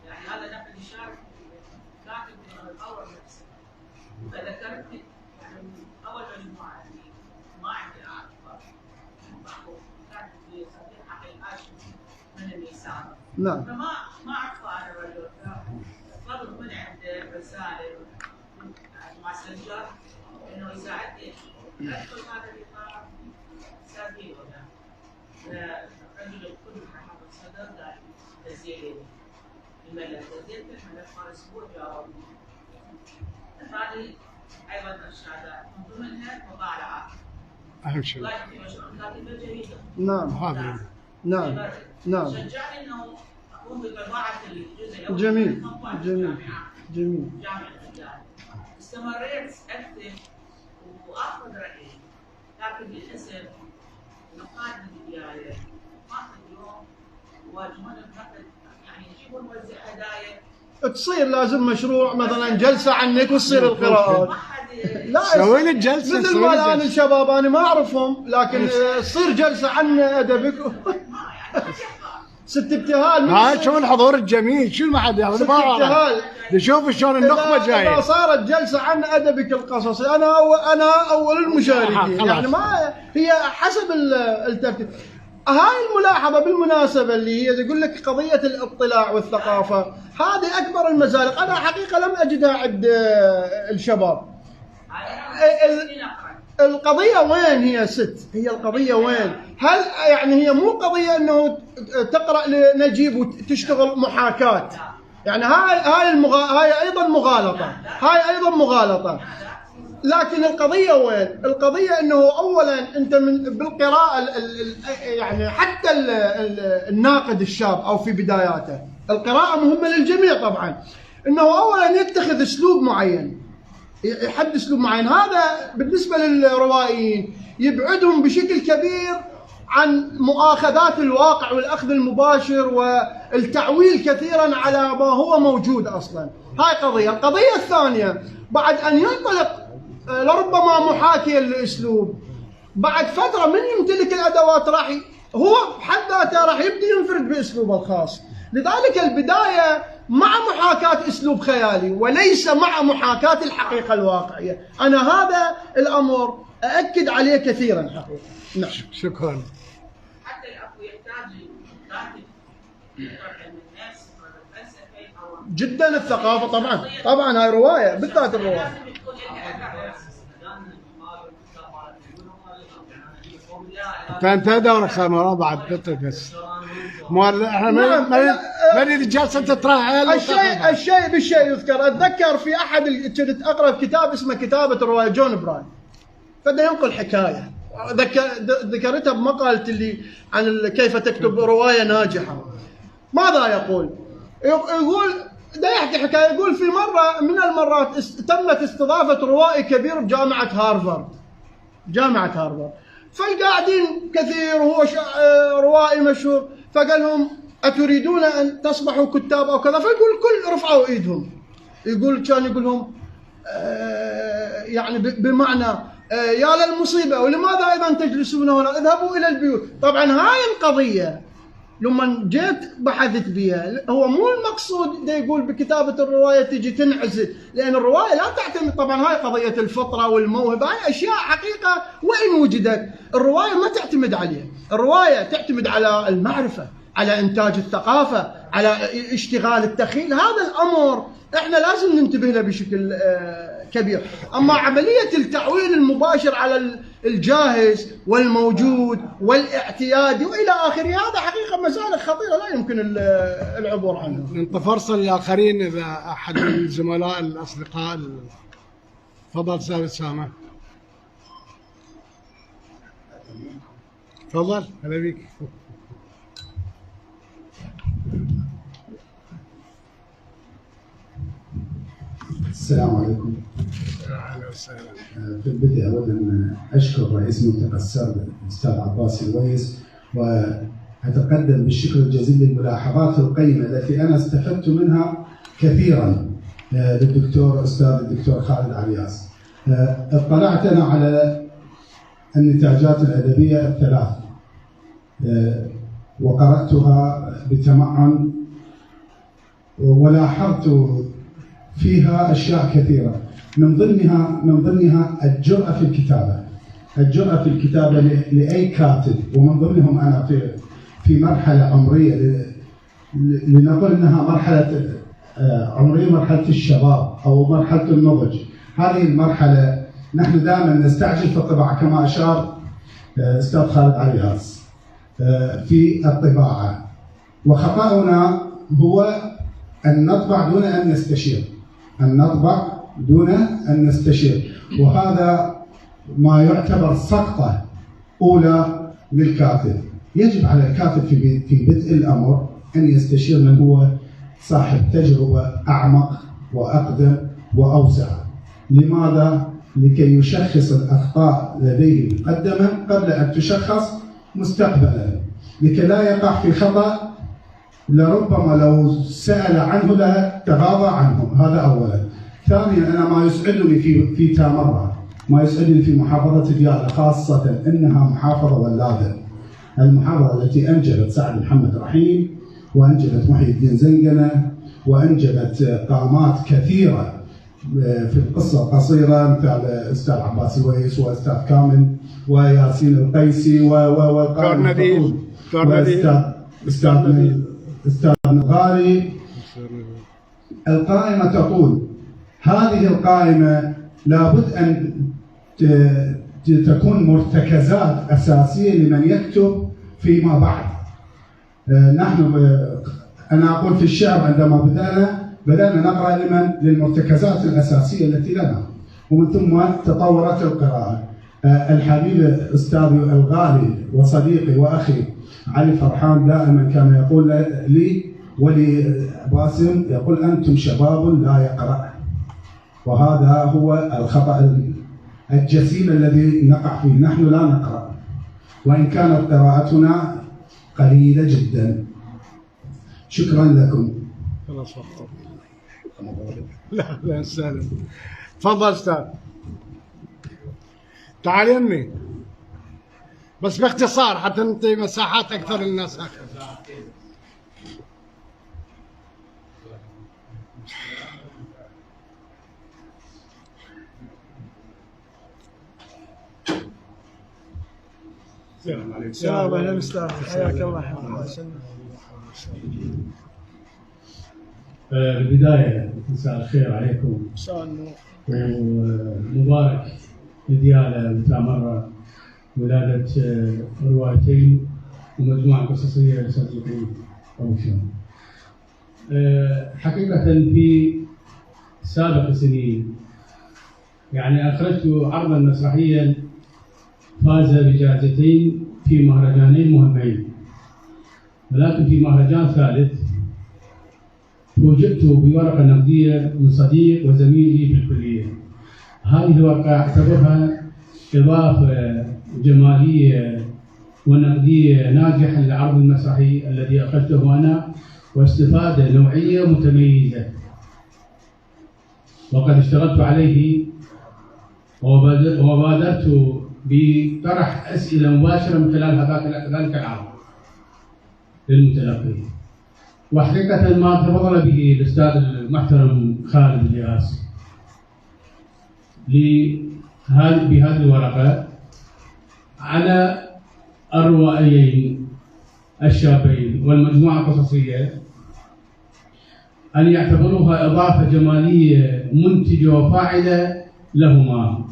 يعني هذا نقل يشارك كاتب من الاول نفسه. فذكرت يعني اول مجموعه اللي ما عندي اعرف كانت في صديق حقي هاشم من النيسان. نعم. فما اعرف انا الرجل طلب من عنده رسائل مع سجار انه يساعدني ادخل هذا الاطار سابقا. الرجل الكل محمد صدر قال تسجيل الملف نزلت الملف مال اسبوع جاوبني. هذه ايضا ارشادات من ضمنها مطالعه. اهم شيء. والله في مشروع كاتبه جيده. نعم. هذا. نعم. نعم. شجعني انه اقوم بطباعه الجزء الاول. جميل. جميل. جميل. جامعه الجامعه. استمريت اكتب واخذ رايي، لكن للاسف نقاد من البدايه ما اليوم يواجهون النقد، يعني يجيبون موزع هدايا. تصير لازم مشروع مثلا جلسه عنك وتصير القراءات. لا سوي لك جلسه. مثل ما الان الشباب انا ما اعرفهم لكن تصير جلسه عن ادبك. ست ابتهال. ها شو الحضور الجميل شو ما حد ياخذ. ست ابتهال. نشوف شلون النخبه جايه. اذا صارت جلسه عن ادبك القصصي انا اول المشاركين. يعني ما هي حسب الترتيب. هاي الملاحظه بالمناسبه اللي هي يقول لك قضيه الاطلاع والثقافه هذه اكبر المزالق. انا حقيقه لم اجدها عند الشباب. القضيه وين هي ست؟ هي القضيه وين؟ هل يعني هي مو قضيه انه تقرا لنجيب وتشتغل محاكاه. يعني هاي ايضا مغالطه. هاي ايضا مغالطه. لكن القضيه وين؟ القضيه انه اولا انت بالقراءه يعني حتى الناقد الشاب او في بداياته القراءه مهمه للجميع طبعا. انه اولا يتخذ اسلوب معين، يحد اسلوب معين. هذا بالنسبه للروائيين يبعدهم بشكل كبير عن مؤاخذات الواقع والاخذ المباشر والتعويل كثيرا على ما هو موجود اصلا. هاي قضيه. القضيه الثانيه بعد ان ينطلق لربما محاكيا للاسلوب بعد فتره من يمتلك الادوات راح هو بحد ذاته راح يبدا ينفرد باسلوبه الخاص. لذلك البدايه مع محاكاه اسلوب خيالي وليس مع محاكاه الحقيقه الواقعيه. انا هذا الامر ااكد عليه كثيرا حقيقه. نعم. شكرا. حتى الاخو يحتاج كاتب علم النفس والفلسفه او جدا الثقافه طبعا هاي روايه بالذات الروايه. فانت دورك صار مرة بعد بس احنا ما نريد الجلسه تتراحل. الشيء بالشيء يذكر. اتذكر في احد كنت اقرا كتاب اسمه كتابه الروايه جون براين، فدا ينقل حكايه ذكرتها بمقالتي اللي عن كيف تكتب روايه ناجحه. ماذا يقول؟ يقول دا يحكي حكايه. يقول في مره من المرات تمت استضافه روائي كبير بجامعه هارفارد. فالقاعدين كثير وهو روائي مشهور، فقال لهم أتريدون أن تصبحوا كتاب أو كذا؟ فيقول الكل رفعوا إيدهم. كان يقول لهم يعني بمعنى يا للمصيبة ولماذا أيضا تجلسون هنا؟ اذهبوا إلى البيوت. طبعا هاي القضية لما جيت بحثت بها هو مو المقصود ده يقول بكتابة الرواية تجي تنعزل، لأن الرواية لا تعتمد. طبعا هاي قضية الفطرة والموهبة هاي أشياء حقيقة وإن وجدت الرواية ما تعتمد عليها. الرواية تعتمد على المعرفة، على إنتاج الثقافة، على اشتغال التخيل. هذا الأمر إحنا لازم ننتبه له بشكل كبير. أما عملية التعويل المباشر على الجاهز والموجود والاعتيادي وإلى آخره هذا حقيقة مزالق خطيرة لا يمكن العبور عنها. ننطي فرصة للآخرين إذا أحد من الزملاء الأصدقاء. تفضل أستاذ أسامة. تفضل. هلا بك. السلام عليكم. أهلا وسهلا. في البداية أود أن أشكر رئيس ملتقى السرد الأستاذ عباس الويس، وأتقدم بالشكر الجزيل للملاحظات القيمة التي أنا استفدت منها كثيرا للدكتور الدكتور خالد عرياس. اطلعت أنا على النتاجات الأدبية الثلاث وقرأتها بتمعن، ولاحظت فيها أشياء كثيرة، من ضمنها الجرأة في الكتابة. الجرأة في الكتابة لأي كاتب، ومن ضمنهم أنا في مرحلة عمرية لنقول أنها مرحلة عمرية، مرحلة الشباب أو مرحلة النضج. هذه المرحلة نحن دائما نستعجل في الطباعة كما أشار أستاذ خالد عرياس في الطباعة، وخطأنا هو أن نطبع دون أن نستشير، وهذا ما يعتبر سقطة أولى للكاتب. يجب على الكاتب في بدء الأمر أن يستشير من هو صاحب تجربة أعمق وأقدم وأوسع. لماذا؟ لكي يشخص الأخطاء لديه مقدما قبل أن تشخص مستقبلا، لكي لا يقع في خطأ لربما لو سأل عنه لتغاضى عنه. هذا أولا. ثانيا، أنا ما يسعدني في تامرة، ما يسعدني في محافظة ديالى خاصة أنها محافظة ولادة، المحافظة التي أنجبت سعد محمد رحيم، وأنجبت محي الدين زنقنة، وأنجبت قامات كثيرة في القصة القصيرة مثل أستاذ عباس الويس وأستاذ كامل وياسين القيسي والقائمة أستاذ نغاري. القائمة تقول هذه القائمة لابد أن تكون مرتكزات أساسية لمن يكتب فيما بعد. أنا أقول في الشعر عندما بدأنا نقرأ للمرتكزات الأساسية التي لنا، ومن ثم تطورت القراءة. الحبيب أستاذي الغالي وصديقي وأخي علي فرحان دائما كان يقول لي ولباسم، يقول أنتم شباب لا يقرأ، وهذا هو الخطأ الجسيم الذي نقع فيه. نحن لا نقرأ، وإن كانت قراءتنا قليلة جدا. شكرا لكم. خلاص لا سهلا. تفضل أستاذ. تعال يمي، بس باختصار حتى نعطي مساحات أكثر للناس. السلام عليكم. السلام عليكم أستاذ، حياك الله. بالبداية مساء الخير عليكم، مساء النور، ومبارك لديالى وتامرة ولادة روايتين ومجموعة قصصية لصديقي أبو شام. حقيقة في سابق سنين يعني أخرجت عرضا مسرحيا فاز بجائزتين في مهرجانين مهمين، ولكن في مهرجان ثالث فوجئت بورقة نقدية من صديق وزميلي في الكلية. هذه الورقة أعتبرها إضافة جمالية ونقدية ناجحة للعرض المسرحي الذي أخذته أنا، واستفادة نوعية متميزة، وقد اشتغلت عليه وبادرت بطرح أسئلة مباشرة من خلال ذلك العرض للمتلقي. وحقيقة ما تفضل به الأستاذ المحترم خالد الياس بهذه الورقة على الروائيين الشابين والمجموعة القصصية أن يعتبروها إضافة جمالية منتجة وفاعلة لهما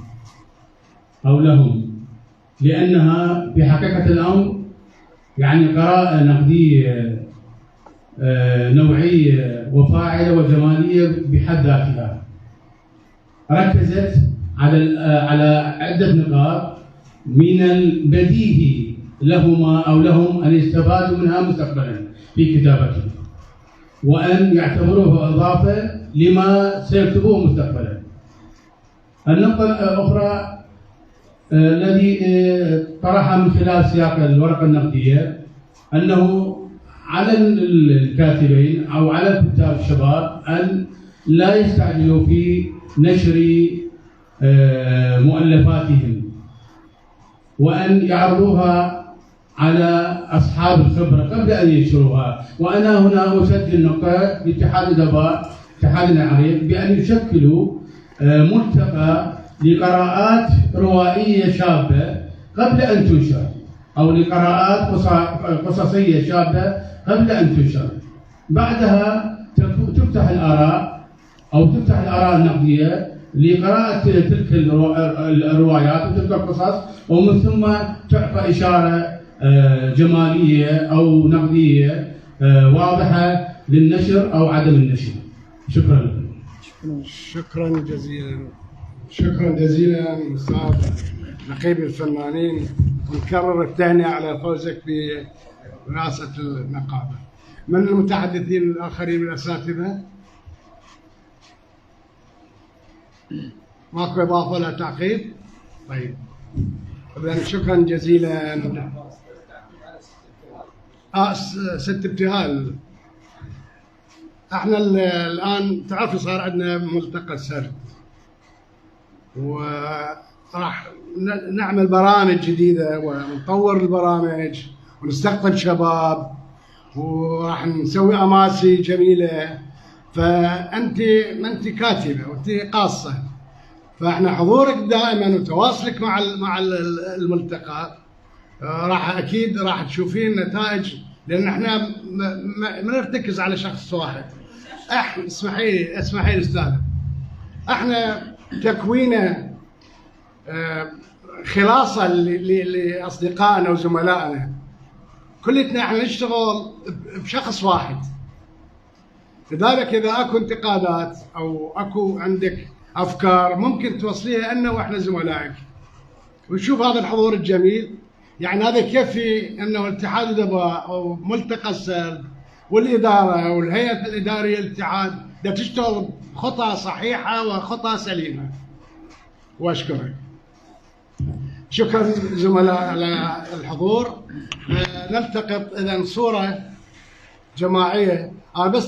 أو لهم، لأنها في حقيقة الأمر يعني قراءة نقدية نوعية وفاعلة وجمالية بحد ذاتها. ركزت على عدة نقاط من البديهي لهما أو لهم أن يستفادوا منها مستقبلا في كتابتهم، وأن يعتبروها إضافة لما سيكتبوه مستقبلا. النقطة الأخرى الذي طرحها من خلال سياق الورقة النقدية أنه على الكاتبين أو على الكتاب الشباب أن لا يستعجلوا في نشر مؤلفاتهم، وأن يعرضوها على أصحاب الخبرة قبل أن ينشروها. وأنا هنا أسجل نقطة لاتحاد الأدباء، اتحاد العريق، بأن يشكلوا ملتقى لقراءات روائية شابة قبل أن تنشر، أو لقراءات قصصية شابة قبل أن تنشر. بعدها تفتح الآراء أو تفتح الآراء النقدية لقراءة تلك الروايات وتلك القصص، ومن ثم تعطى إشارة جمالية أو نقدية واضحة للنشر أو عدم النشر. شكرا لكم. شكرا جزيلا. شكرا جزيلا أستاذ نقيب الفنانين، ونكرر التهنئة على فوزك برئاسة النقابة. من المتحدثين الآخرين من الأساتذة؟ ماكو إضافة ولا تعقيب؟ طيب. إذن شكرا جزيلا. ست ابتهال. احنا الآن تعرفي صار عندنا ملتقى السرد، وراح نعمل برامج جديدة ونطور البرامج ونستقطب شباب، وراح نسوي أماسي جميلة. فأنت ما أنت كاتبة وأنت قاصة، فإحنا حضورك دائما وتواصلك مع الملتقى راح أكيد راح تشوفين نتائج، لأن إحنا ما نرتكز على شخص واحد. اسمحي لي أستاذة، إحنا تكوينه خلاصة لأصدقائنا وزملائنا، كلنا احنا نشتغل بشخص واحد. لذلك إذا أكو انتقادات أو أكو عندك أفكار ممكن توصليها أنا وإحنا زملائك، ونشوف هذا الحضور الجميل. يعني هذا يكفي أنه اتحاد الأدباء أو ملتقى السرد والإدارة والهيئة الإدارية للاتحاد دا تشتغل خطى صحيحة وخطى سليمة. وأشكرك. شكرا زملاء على الحضور. نلتقط إذا صورة جماعية. بس